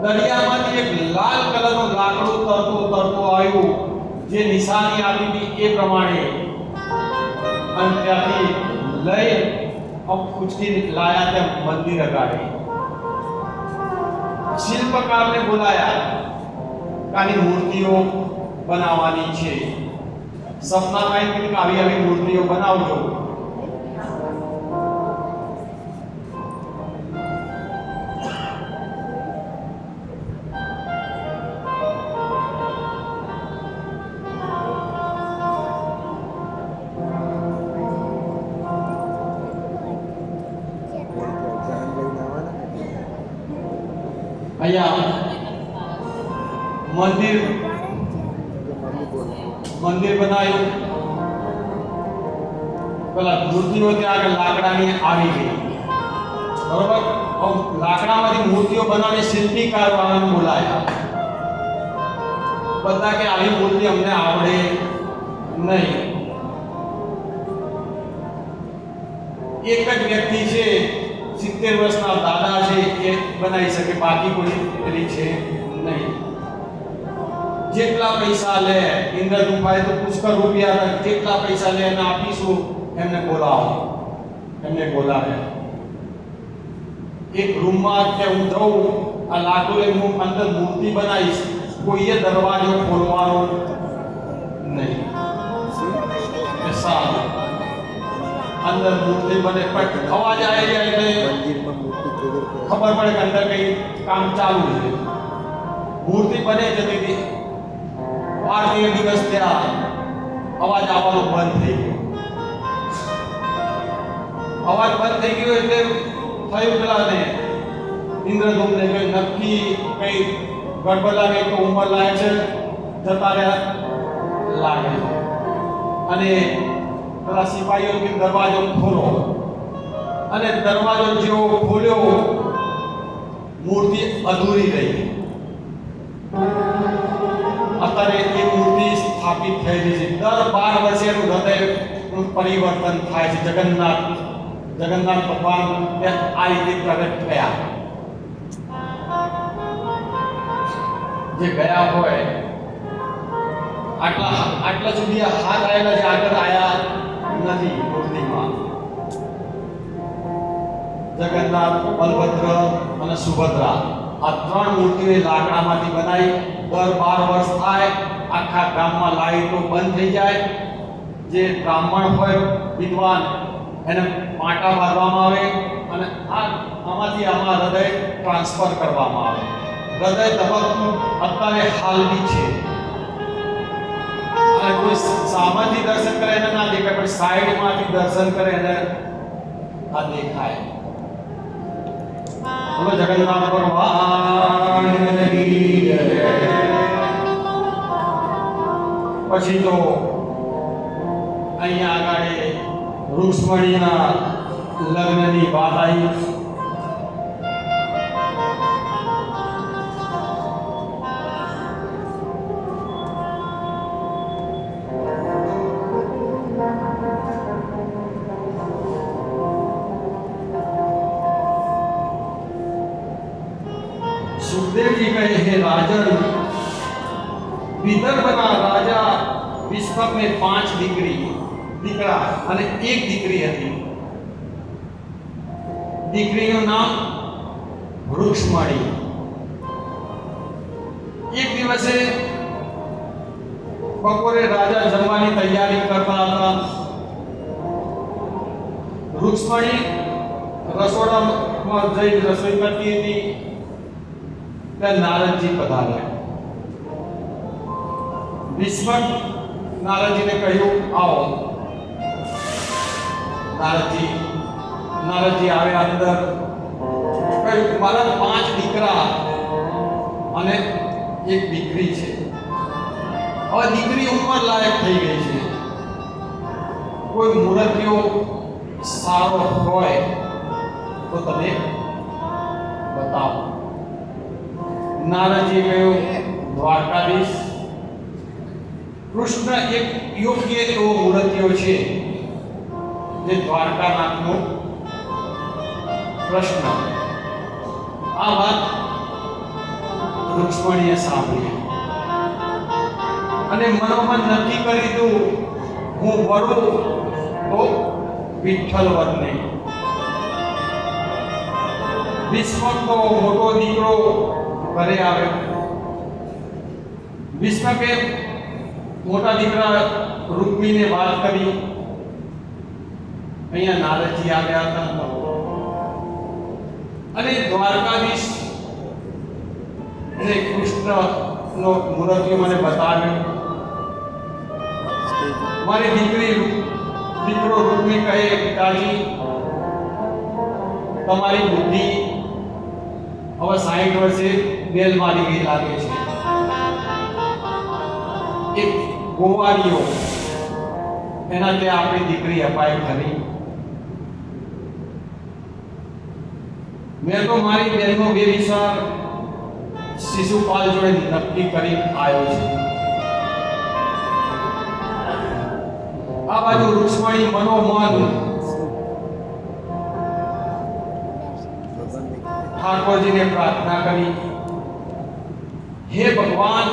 દરિયામાંથી એક લાલ કલરનું લાકડું તરતું આવ્યું, જે નિશાની આપી હતી એ પ્રમાણે, અને ત્યાંથી લઈ ઉચકી લાયા ત્યાં મંદિર અગાડી. શિલ્પકારને બોલાયા, આની મૂર્તિઓ બનાવવાની છે. સપનામાં આવી આવી મૂર્તિઓ બનાવજો. અહીંયા મંદિર બનાવ્યું. પેલા મૂર્તિઓ ત્યાં આગળ લાકડાની આવી ગઈ, બરોબર. લાકડામાંથી મૂર્તિઓ બનાવી શિલ્પીકાર વાળાને બોલાયા. બધા કે આવી મૂર્તિ અમને આવડે નહીં. એક જ વ્યક્તિ છે, 70 વર્ષના દાદા છે, એ બનાવી શકે, બાકી કોઈ પેલી છે નહીં. જેટલા પૈસા લે, ઇન્દ્રદુભાઈ તો પુષ્કળ રૂપિયા, જેટલા પૈસા લે એને આપીશું. એમને બોલાવો. એમને બોલાવ્યા. એક રૂમમાં કે હું જઉં, આ લાકડું લઈને હું અંદર મૂર્તિ બનાવીશ, કોઈએ દરવાજો ખોલવાનો નહીં. સારું, અંદર મૂર્તિ બને, પણ અવાજ આવી જાય એટલે ખબર પડે કે અંદર કઈ કામ ચાલુ છે. મૂર્તિ બને જતી હતી. 12 દિવસ ત્યાં અવાજ આવવાનો બંધ થઈ ગયો. અવાજ બંધ થઈ ગયો એટલે થયું પેલા ને ઇન્દ્રધૂમને કે નક્કી કઈ ગડબડ લાગે તો ઉંમર લાગે છે, જતા રહ્યા લાગે છે. અને પેલા સિપાહીઓ કે દરવાજો ખોલો, અને દરવાજો જેવો ખોલ્યો, મૂર્તિ અધૂરી રહી. અત્યારે એ મૂર્તિ સ્થાપિત થયેલી છે. દર 12 વર્ષે એનું હૃદયનું પરિવર્તન થાય છે. જગન્નાથ ભગવાન આ રીતે પ્રગટ થયા. જે ગયા હોય આટલા સુધી હાથ આવેલા છે, આગળ આયા નથી મૂર્તિમાં. જગન્નાથ, બલભદ્ર અને સુભદ્રા, આ 3 મૂર્તિઓ લાકડામાંથી બનાવી. દર 12 વર્ષ થાય, આખા ગામમાં લાઈટો બંધ થઈ જાય. જે બ્રાહ્મણ હોય વિદ્વાન, એને પાટા બાંધવામાં આવે, અને આમાંથી આમાં હૃદય ટ્રાન્સફર કરવામાં આવે. હૃદય ધબકતું અત્યારે હાલ બી છે. અને કોઈ સામેથી દર્શન કરે એને ના દેખાય, પણ સાઈડમાંથી દર્શન કરે એને આ દેખાય. બોલો જગન્નાથ ભગવાનની જય. પછી તો અહીંયા આગળ રૂક્ષ્મણીના લગ્નની વાત આવી. સુખદેવજી કહે, હે રાજન, વિદર્ભના રાજા વિશ્વકને 5 દીકરા અને 1 દીકરી હતી. દીકરીનું નામ રૂક્ષ્મણી. એક દિવસે બપોરે રાજા જમવાની તૈયારી કરતા હતા. રૂક્ષ્મણી રસોડામાં જઈ રસોઈ કરતી હતી. ત્યાં નારદજી પધાર્યા. વિસ્મક નારદજીને કહ્યું, આવો. નારદજી આવ્યા અંદર. કહ્યું મારા 5 દીકરા અને એક દીકરી છે. હવે દીકરી ઉંમર લાયક થઈ ગઈ છે. કોઈ મૂર્તિઓ સારો હોય તો તમે બતાવો. નારદજી કહ્યું દ્વારકાધીશ, કૃષ્ણ એક યોગ્ય એવો મૂર્તિઓ છે જે દ્વારકાનાથનો પ્રશ્ન. આ વાત રૂક્ષ્મણીએ સાંભળી અને મનોમન નક્કી કરી દીધું, હું વરું તો વિઠ્ઠલ વર નહીં. ભીષ્મ તો મોટો દીકરો ઘરે આવ્યો. ભીષ્મકે મોટા દીકરા રૂક્મીને વાત કરી. અહીંયા નારદજી આવ્યા હતા અને દ્વારકાધીશ અને કૃષ્ણનો મૂર્તિઓ મને બતાવ્યો. મારી દીકરો રૂક્મી કહે, પિતાજી તમારી બુદ્ધિ હવે 60 વર્ષે બેલ મારી ગઈ લાગે છે. એક ગોવાળીઓ એના તે આપણી દીકરી અપાય ખરી. મેં તો મારી બહેનનો બે વિચાર શિશુપાલ જોડે નક્કી કરી આવ્યો છે. આ બાજુ રૂક્ષ્મણી મનોમન ઠાકોરજીને પ્રાર્થના કરી, હે ભગવાન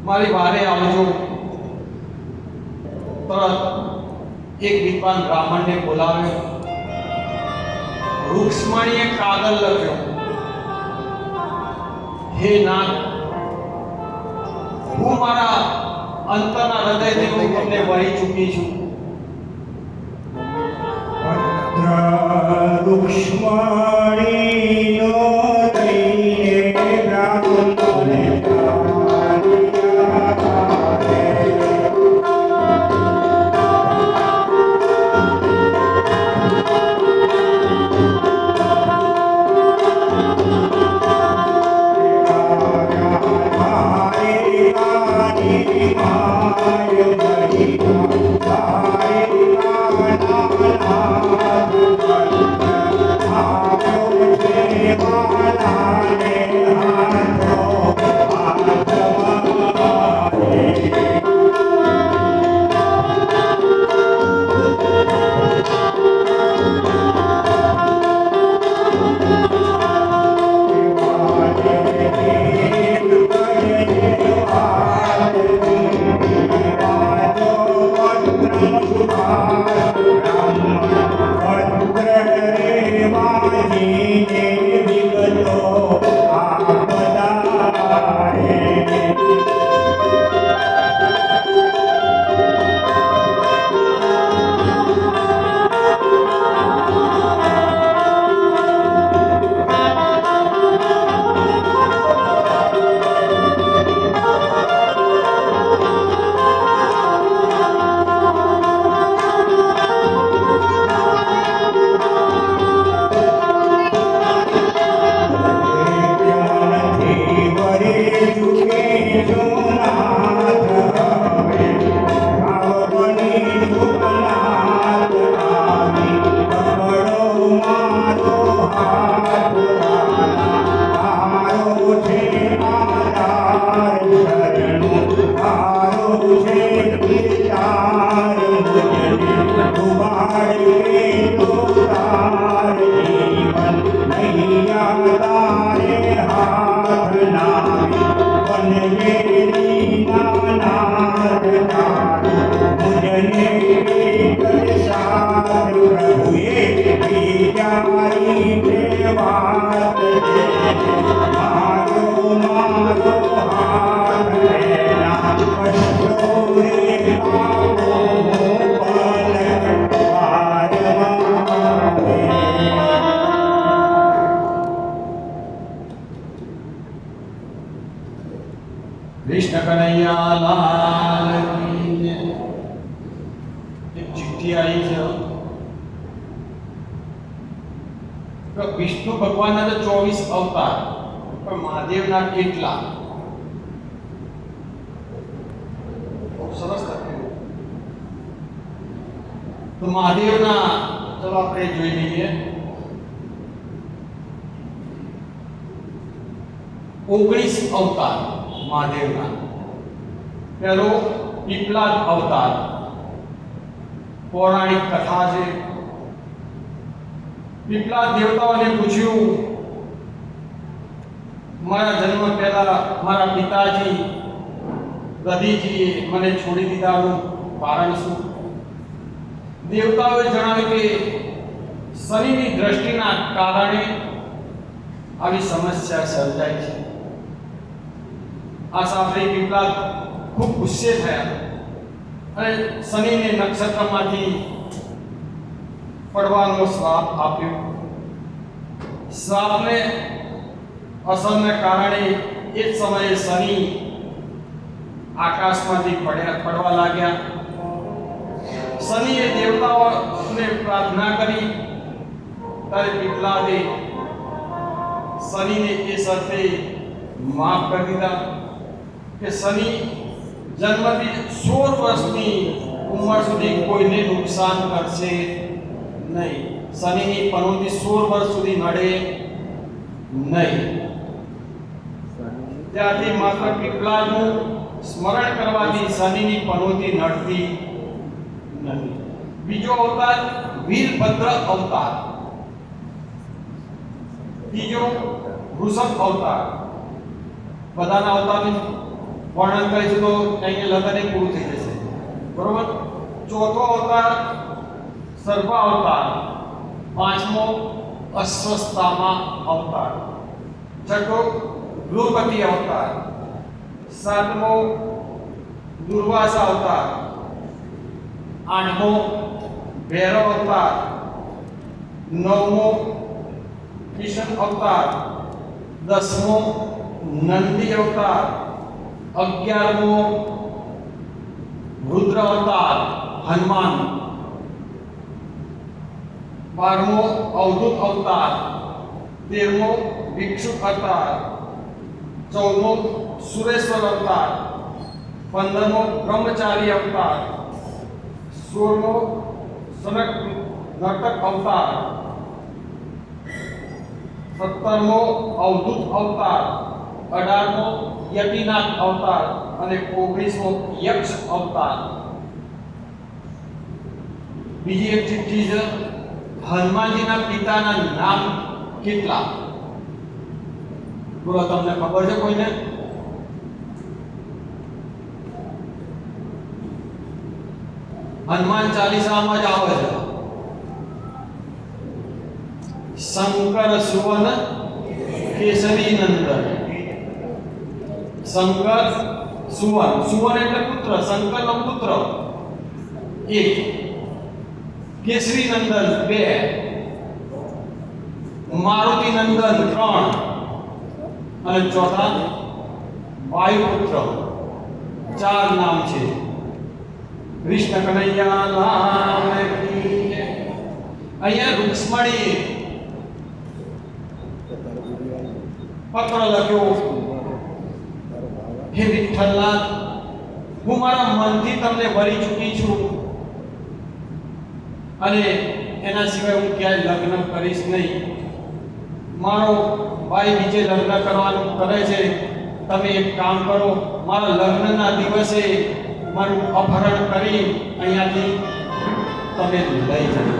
મારી વારે આવજો. તરત એક વિદ્વાન બ્રાહ્મણને બોલાવ્યો. રૂક્ષ્મણીએ કાગળ લખ્યો, હે નાથ, હું મારા અંતરના હૃદયથી હું તમને વળી ચૂકી છું. રૂક્ષ્મણીનો લઈને બ્રાહ્મણને કૃષ્ણ કનૈયા લાલ કી જય. એક ચિઠ્ઠી આવી છે. કે વિષ્ણુ ભગવાનના તો 24 અવતાર, પણ મહાદેવના કેટલા? બહુ સરસ લખ્યું. તો મહાદેવના ચલો આપણે જોઈ લઈએ. 19 અવતાર મહાદેવના. પહેલો પીપલાદ અવતાર, પૌરાણિક કથા છે. પીપલાદ દેવતાઓને પૂછ્યું, મારા જન્મ પહેલા મારા પિતાજી દધીજીએ મને છોડી દીધાનું કારણ શું? દેવતાઓએ જણાવ્યું કે શનિની દ્રષ્ટિના કારણે આવી સમસ્યા સર્જાય છે. આ સાંભળી પીપલાદ ખૂબ ગુસ્સે થયા અને શનિને નક્ષત્રમાંથી પડવાનો શ્રાપ આપ્યો. શ્રાપને અસરને કારણે એ જ સમયે શનિ આકાશમાંથી પડવા લાગ્યા. શનિએ દેવતાઓને પ્રાર્થના કરી ત્યારે પીપલાદે શનિને એ શરતે માફ કરી દીધા કે શનિ જન્મથી 16 વર્ષની ઉંમર સુધી કોઈને નુકસાન કરશે નહીં. શનિની પનોતી 16 વર્ષ સુધી નડે નહીં. ત્યારથી માત્ર પીપલાદનું સ્મરણ કરવાથી શનિની પનોતી નડતી નથી. બીજો અવતાર વીરભદ્ર અવતાર. ત્રીજો વૃષભ અવતાર. બધાના અવતારનું વર્ણન કરીશું તો અહીંયા લગન પૂરું થઈ જશે, બરોબર. ચોથો અવતાર સર્પ અવતાર. પાંચમો અશ્વસ્થામા અવતાર. છઠ્ઠો ગૃહપતિ અવતાર. સાતમો દુર્વાસા અવતાર. આઠમો ભૈરવ અવતાર. નવમો કિશન અવતાર. દસમો નંદી અવતાર. 11મો રુદ્ર અવતાર હનુમાન. 12મો અવધૂત અવતાર. 13મો ભિક્ષુક અવતાર. 14મો સુરેશ્વર અવતાર. 15મો બ્રહ્મચારી અવતાર. 16મો સનક નર્તક અવતાર. 17મો અવધૂત અવતાર. 18મો યતિનાથ અવતાર અને 19મો યક્ષ અવતાર. બીજી એક ચિઠ્ઠી છે, હનુમાનજીના પિતાના નામ કેટલા? બોલો, તમને ખબર છે કોઈને? હનુમાન ચાલીસામાં જ આવે છે. શંકર સુવન કેસરી નંદન. શંકર સુવન, સુવન એટલે પુત્ર, શંકરનો પુત્ર 1, કેસરી નંદન 2, મારુતિ નંદન 3 અને ચોથા વાયુપુત્ર. 4 નામ છે. કૃષ્ણ કનૈયા લાલ કી જય. અહીંયા રૂક્ષ્મણી પત્ર લખ્યો, હે વિઠ્ઠલનાથ, હું મારા મનથી તમને વરી ચૂકી છું અને એના સિવાય હું ક્યાંય લગ્ન કરીશ નહીં. મારો ભાઈ બીજે લગ્ન કરવાનું કરે છે. તમે એક કામ કરો, મારા લગ્નના દિવસે મારું અપહરણ કરી અહીંયાથી તમે લઈ જાઓ.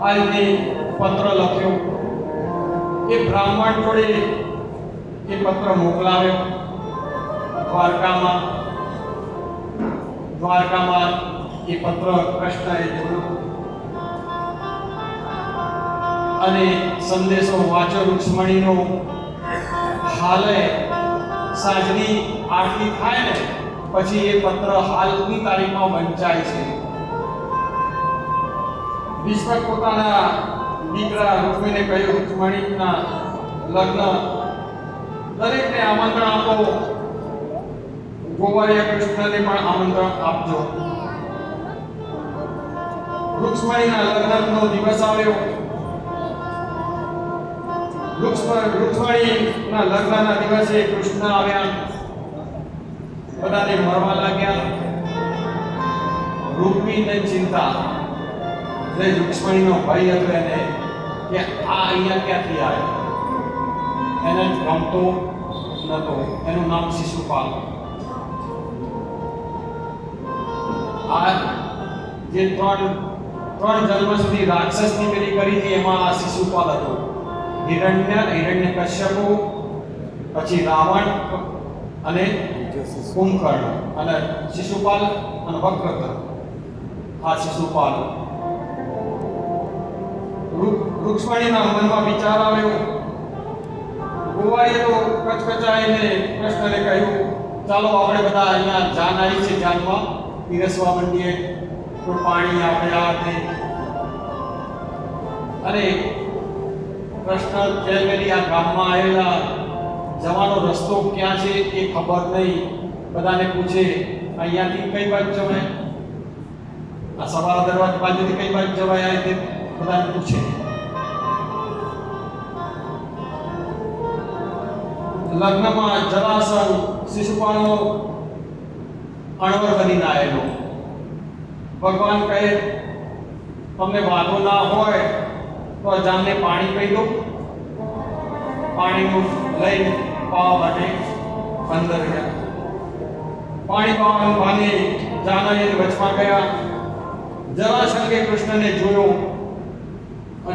આ રીતે પત્ર લખ્યો. એ બ્રાહ્મણ જોડે એ પત્ર મોકલાવ્યો. દ્વારકામાં એ પત્ર કૃષ્ણએ જોયો અને સંદેશો વાંચ્યો રૂક્ષ્મણીનો. હાલે સાંજની આરતી થાય ને પછી એ પત્ર હાલની તારીખમાં વંચાય છે. વિશ્વ પોતાના દીકરા રૂક્મીને કહ્યું, રૂક્ષ્મણીના લગ્ન દરેકને આમંત્રણ આપો, ગોવાળિયા કૃષ્ણને પણ આમંત્રણ આપજો. રૂક્ષ્મણીના લગ્નનો દિવસ આવ્યો. રૂક્ષ્મણીના લગ્નના દિવસે કૃષ્ણ આવ્યા. બધાને મળવા લાગ્યા. રૂક્મિણીને ચિંતા, જે રૂક્ષ્મણીનો ભાઈ હતો એને, કે આ અહીંયા ક્યાંથી આવ્યો. એને ગમતો નતો. એનું નામ શિશુપાલ. આ જે ત્રણ જન્મ સુધી રાક્ષસની પેલી કરી હતી એમાં આ શિશુપાલ હતો. હિરણ્યકશ્યપુ, પછી રાવણ અને કુંભકર્ણ, અને શિશુપાલ અને વક્રતુંડ. આ શિશુપાલ. રૂક્ષ્મણીના મનમાં વિચાર આવ્યો. કુંવારીએ તો કચકચાઈને કૃષ્ણને કહ્યું, ચાલો આપણે બધા અહીંયા જાન આવી છે, જાનમાં પીરસવા માંડીએ, તો પાણી આપણે આ તે. અને કૃષ્ણ કેલવેલી આ ગામમાં આવેલા, જવાનો રસ્તો ક્યાં છે એ ખબર નહીં. બધાને પૂછે, અહીંયાથી કઈ બાજુ જવાય, આ સવાર દરવાજા બાજુથી કઈ બાજુ જવાય, આ તે બધાને પૂછે. લગ્નમાં જરાસંઘ શિશુપાલનો અણવર બનીને આવેલો. ભગવાન કહે, તમને વાંધો ના હોય તો જાનને પાણી પી દો. પાણીનું લઈને પાવા માટે અંદર ગયા. પાણી પાવાનું ભાને જાનને વચમાં ગયા. જરાસંઘે કૃષ્ણને જોયો.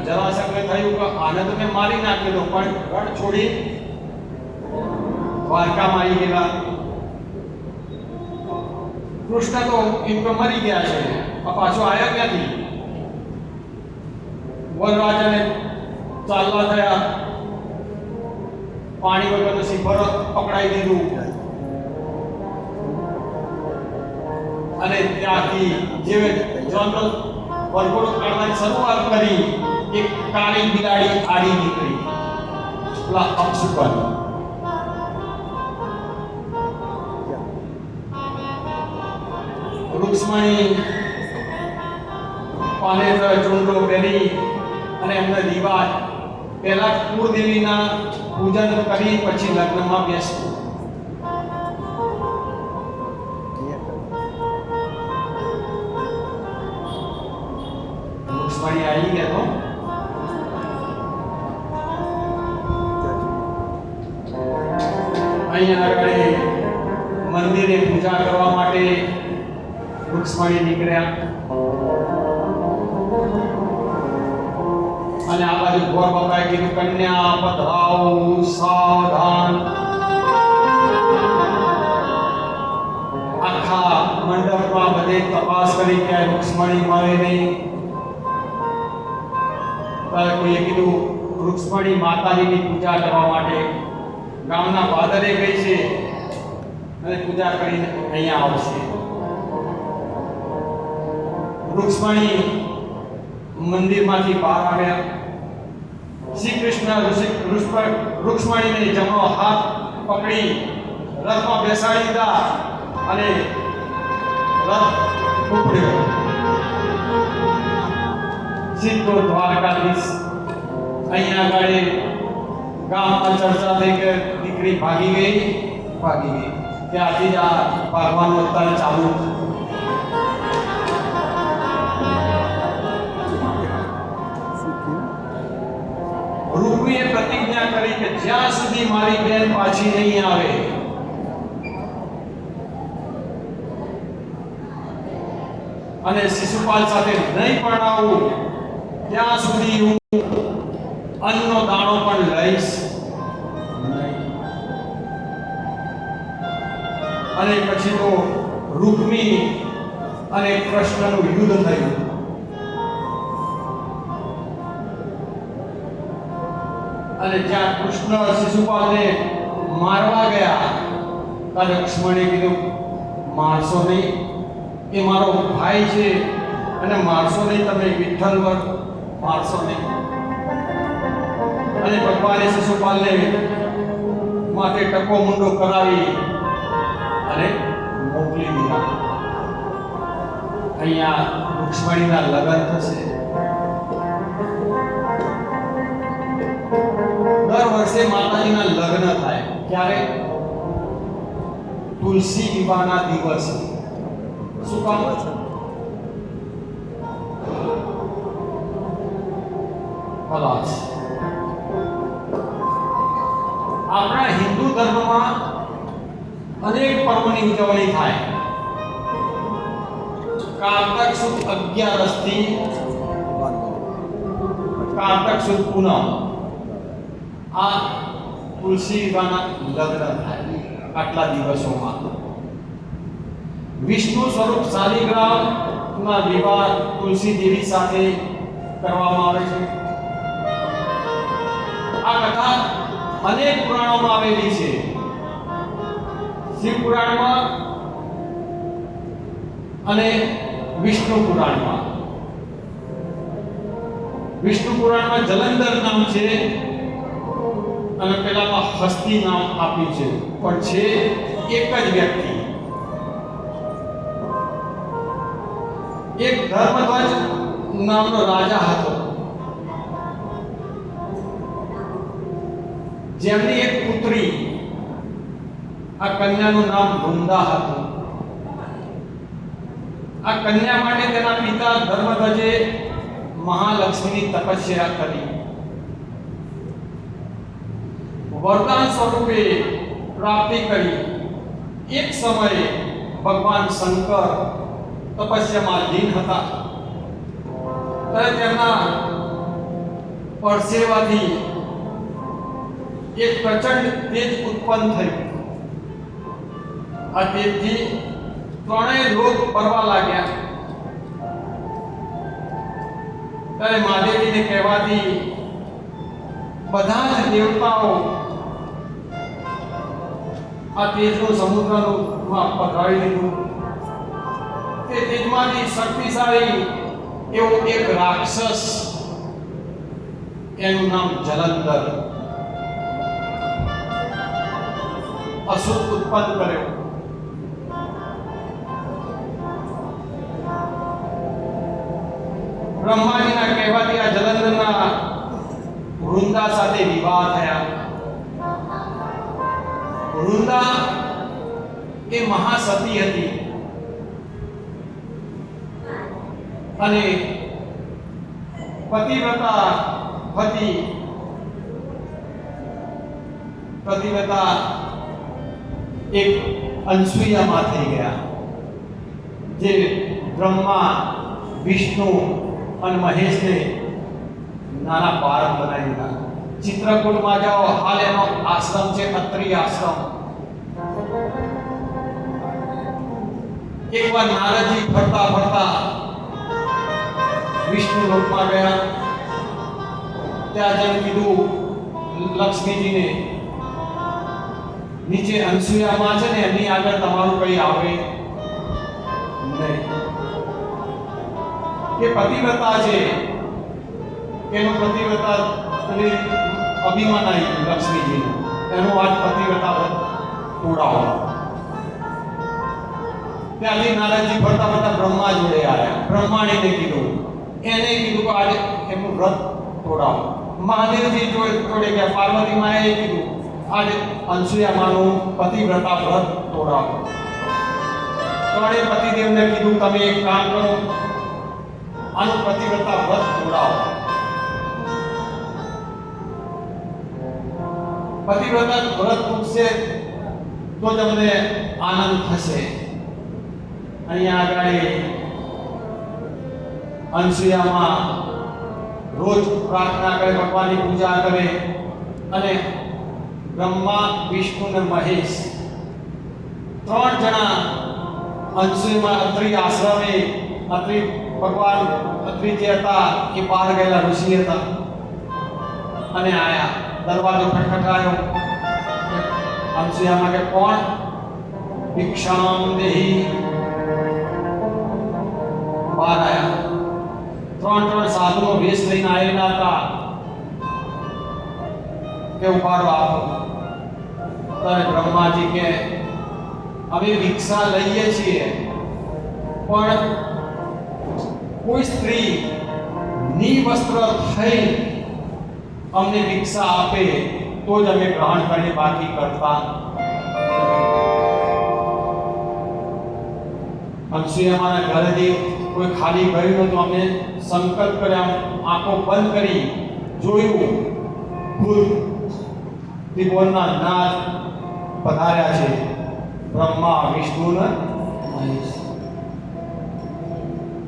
જરાસંઘને થયું કે આને તો મેં મારી નાખેલો, પણ રણ છોડી દ્વારકામાં આવી ગયેલા. કૃષ્ણ તો એમ તો મરી ગયા છે, આ પાછો આવ્યા ક્યાંથી? વરરાજાને ચાલવા થયા. પાણી વગરનું શિખર પકડાઈ દીધું. અને ત્યાંથી જેવે જોનનો વરઘોડો કાઢવાની શરૂઆત કરી, એક કાળી બિલાડી આડી નીકળી. પેલા અપશુકન. રૂક્ષ્મણી પાનેતર ચૂંડો પહેરી અને એમનો રિવાજ પહેલા કુળદેવીના પૂજન કરી પછી લગ્નમાં બેસવું. રૂક્ષ્મણી આવી ગયા તો અહીંયા આગળ મંદિરે પૂજા કરવા માટે રૂક્ષ્મણી નીકળ્યા. અને આ બાજુ ગોર બાબાએ કીધું, કન્યા પધરાવો સાવધાન. આખા મંડપમાં બધે તપાસ કરી કે રૂક્ષ્મણી મળે નહીં. ત્યારે કોઈએ કીધું રૂક્ષ્મણી માતાજીની પૂજા કરવા માટે ગામના પાદરે ગઈ છે અને પૂજા કરીને અહીંયા આવશે. રૂક્ષ્મણી મંદિરમાંથી બહાર આવ્યા. શ્રી કૃષ્ણ રૂક્ષ્મણીને જમણો હાથ પકડી રથમાં બેસાડી દીધા અને રથ ઉપડ્યો. સીધો દ્વારકાધીશ. અહીંયા આગળ ગામમાં ચર્ચા થઈ કે દીકરી ભાગી ગઈ. ત્યાંથી જ આ ભાગવાનું અત્યારે ચાલુ. રૂક્મીએ પ્રતિજ્ઞા કરી કે જ્યાં સુધી મારી બેન પાછી નહીં આવે અને શિશુપાલ સાથે નહીં પરણાવું ત્યાં સુધી હું અન્નનો દાણો પણ લઈશ નહીં. અને પછી તો રૂક્મી અને કૃષ્ણનું યુદ્ધ થયું. અને જ્યાં કૃષ્ણ શિશુપાલને મારવા ગયા ત્યારે લક્ષ્મણે કીધું, મારશો નહીં, એ મારો ભાઈ છે અને મારશો નહીં, તમે વિઠ્ઠલ વર મારશો નહીં. અને ભગવાને શિશુપાલને માથે ટકો મુંડો કરાવી અને મોકલી દીધા. અહીંયા રૂક્ષ્મણીના લગ્ન થશે. દર વર્ષે માતાજીના લગ્ન થાય. ક્યારે? તુલસી વિવાહના દિવસે. શું કામ? ખલાસ. આપણા હિન્દુ ધર્મમાં અનેક પર્વોની ઉજવણી થાય. કારતક સુદ 11 થી કારતક સુદ પૂનમ આ તુલસી વિવાહના લગ્ન થાય. આટલા દિવસોમાં વિષ્ણુ સ્વરૂપ શાલિગ્રામના વિવાહ તુલસી દેવી સાથે કરવામાં આવે છે. આ કથા અનેક પુરાણોમાં આવેલી છે. શિવ પુરાણમાં અને વિષ્ણુ પુરાણમાં. વિષ્ણુ પુરાણમાં જલંધર નામ છે અને પેલામાં હસ્તી નામ આપ્યું છે, પણ છે એક જ વ્યક્તિ. એક ધર્મધ્વજ નામનો રાજા હતો, જેમની એક પુત્રી, આ કન્યાનું નામ વૃંદા હતું. આ કન્યા માટે તેના પિતા ધર્મધ્વજે મહાલક્ષ્મીની તપસ્યા કરી. વરદાન સ્વરૂપે પ્રાપ્તિ કરી. એક સમયે ભગવાન શંકર તપસ્યામાં લીન હતા, ત્યારે તેમના પરસેવાથી એક પ્રચંડ તેજ ઉત્પન્ન થયું. આ તેજથી ત્રણેય લોક પરવા લાગ્યા. ત્યારે મહાદેવજીને કહેવાથી બધા જ દેવતાઓ આ તેજનું સમુદ્રમાં પધરાવી દીધું. તે તેજમાંથી શક્તિશાળી એવો એક રાક્ષસ, એનું નામ જલંધર, અસુર ઉત્પન્ન કર્યો. બ્રહ્માજીના કહેવાથી આ જલંધરના વૃંદા સાથે વિવાહ થયા. વૃંદા એ મહાસતી હતી અને પતિવ્રતા એક અનસુયામાં થઈ ગયા, જે બ્રહ્મા, વિષ્ણુ અને મહેશને નાના બાળક બનાવી દીધા. ચિત્રકૂટમાં જાઓ, હાલ એનો આશ્રમ છે, અત્રિ આશ્રમ. એકવાર નારદજી ફરતા ફરતા વિષ્ણુ લોકમાં ગયા. ત્યાં જઈને કીધું લક્ષ્મીજીને, નીચે અનસુયામાં છે ને, એમની આગળ તમારું કઈ આવે નહીં. કે પતિવ્રતા છે, એનું પતિવ્રતા અભિમાન આવી ગયું લક્ષ્મીજીનું, એનું આજ પતિવ્રતા વ્રત તોડાવો. ત્યાંથી નારદજી ફરતા ફરતા બ્રહ્મા જોડે આવ્યા. બ્રહ્માણીને કીધું, એને કીધું કે આજે એમનું વ્રત તોડાવો. મહાદેવજી જોડે ગયા. પાર્વતી માએ કીધું, આજે અનસુયામાનું પતિવ્રતા વ્રત તોડાવો. ત્રણેય પતિદેવને કીધું, તમે એક કામ કરો, આનું પતિવ્રતા વ્રત તોડાવો. પતિવ્રતા વ્રત તૂટશે તો તમને આનંદ થશે. અહીંયા આગળ અનસુયામાં રોજ પ્રાર્થના કરે, ભગવાનની પૂજા કરે અને બ્રહ્મા, વિષ્ણુ અને મહેશ ત્રણ જણા અનસુયામાં અત્રિ આશ્રમે, અત્રિ ભગવાન અત્રિ જે હતા એ બહાર ગયેલા ઋષિ હતા અને આયા. દરવાજો ખટખટાયો. અનસુયામાં કે કોણ? ભિક્ષામ દેહી. બહાર આયા. ત્રણ સાધુનો વેશ લઈને આવેલા હતા કે ઉપાડો આપો. ત્યારે બ્રહ્માજી કે અમે ભિક્ષા લઈએ છીએ, પણ કોઈ સ્ત્રી નિવસ્ત્ર થઈ અમને ભિક્ષા આપે તો જ અમે ગ્રહણ કરીએ, બાકી કરતા અનસુયામાના ઘરેથી કોઈ ખાલી ગયું નતું. અમે સંકલ્પ કર્યા, આંખો બંધ કરી જોયું, ખુદ ત્રિભુવનના નાથ પધાર્યા છે, બ્રહ્મા વિષ્ણુ ને મહેશ.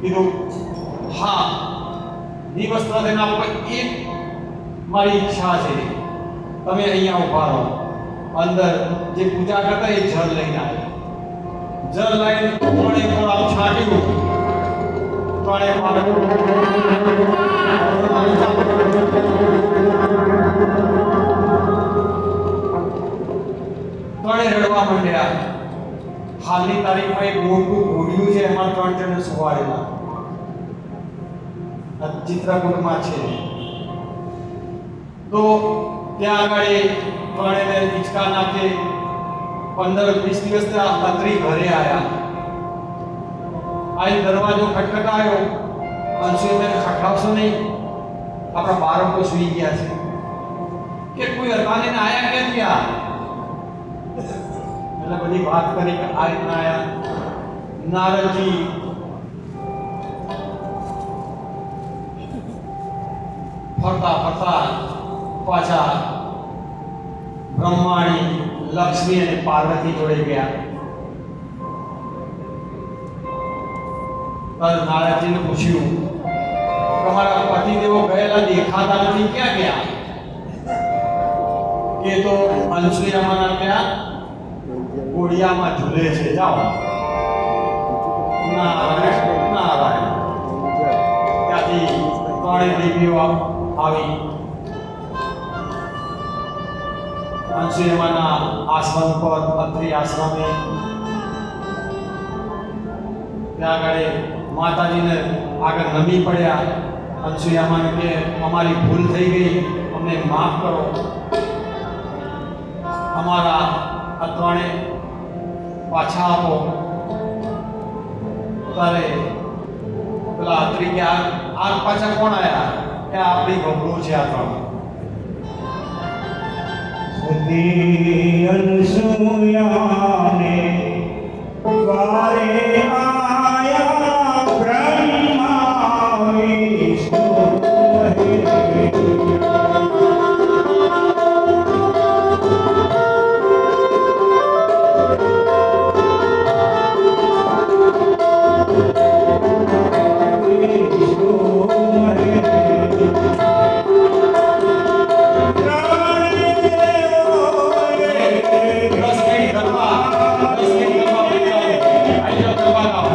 કીધું હા, નિવસ્ત્ર થઈને આપો, એક મારી ઈચ્છા છે, તમે અહીંયા ઉભા રહો. અંદર જે પૂજા કરતા એ જળ લઈને આવ્યા. જળ લઈને કોણે પર આમ છાંટ્યું, કોણે ત્રણે રડવા માંડ્યા. હાલની તારીખમાં એક મોટું ઘોડિયું છે, એમાં 3 જણ સુવાડેલા. આ ચિત્રકૂટમાં છે. તો ત્યાં આગળ ત્રણેને હિંચકા નાખે. 15-20 દિવસ અત્રી ઘરે આવ્યા. આ દરવાજો ખટખટાયો. અંશુબેન ખટકાવશો નહીં, આપણા બાળકો સુઈ ગયા છે. કે કોઈ અરબાને આયા ક્યાંથી આ? એટલે બધી વાત કરી કે આ રીતના આયા. નારદજી ફરતા ફરતા પાછા બ્રહ્માણી, લક્ષ્મી અને પાર્વતી જોડે ગયા. તદ નારદજીને પૂછ્યું, તમારા પતિદેવો ગયેલા દેખાતા નથી, ક્યાં ગયા? એ તો અનસુયામાના ત્યાં કોડિયામાં ઝૂલે છે, જાઓ. નારાયણ નારાયણ. ત્યાંથી 3 દેવીઓ આવી. અંશુયમાના આશ્રમ પર, અત્રિ આશ્રમે ત્યાં આગળ માતાજીને આગળ નમી પડ્યા. અંશુયામાને કે અમારી ભૂલ થઈ ગઈ, અમને માફ કરો. અમારા આ 3 પાછા આપો. ત્યારે પેલા અત્રિ કે આ પાછા કોણ આવ્યા? કે આપણી બબડું છે આ 3. સતી અનસુયાને વારે આયા બ્રહ્મા વિષ્ણુ મહેશ. દસ મિનિટ કરવા આઈ જાઓ કરવા.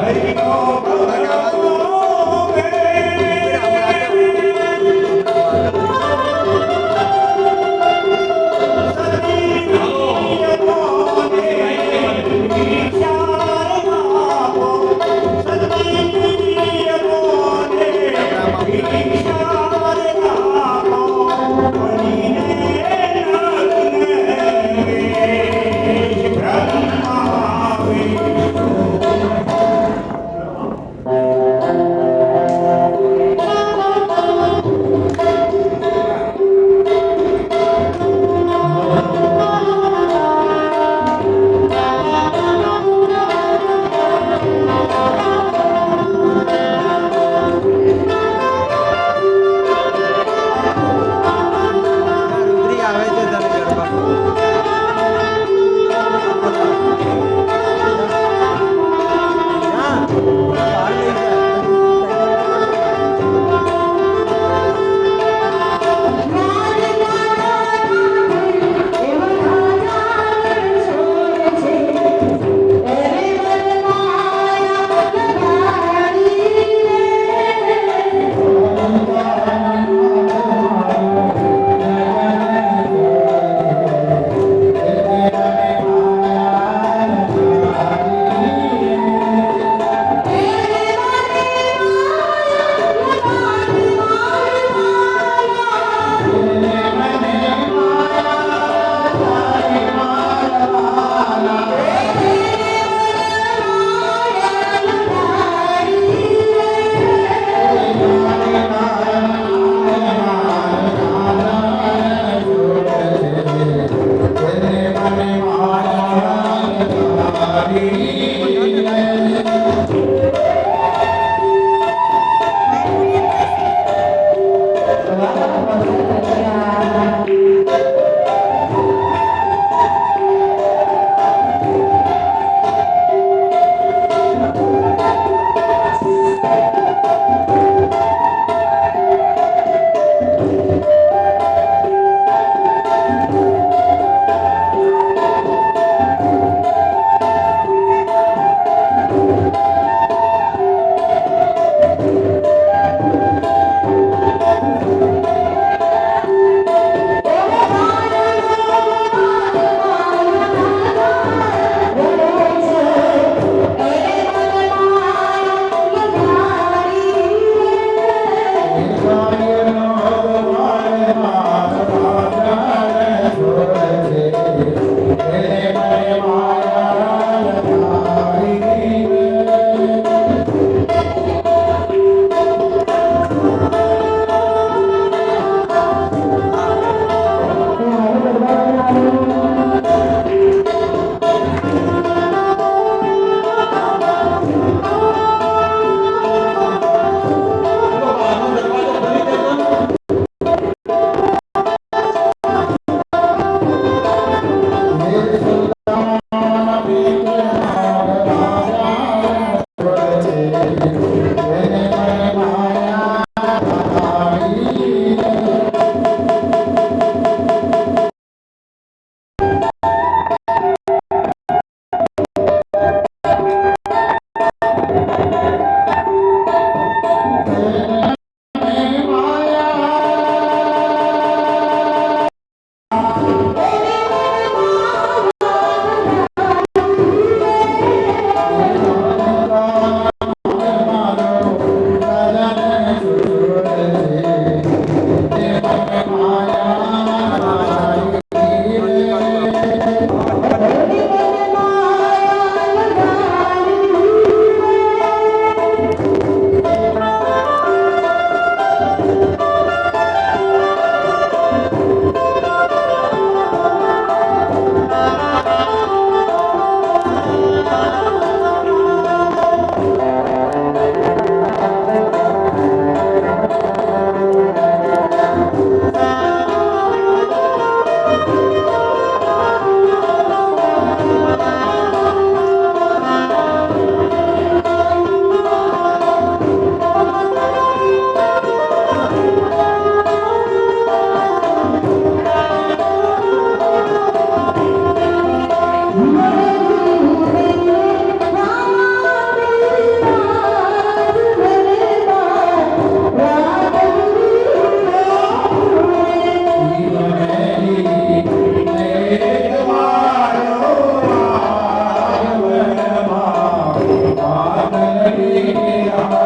પાતળ ટેરા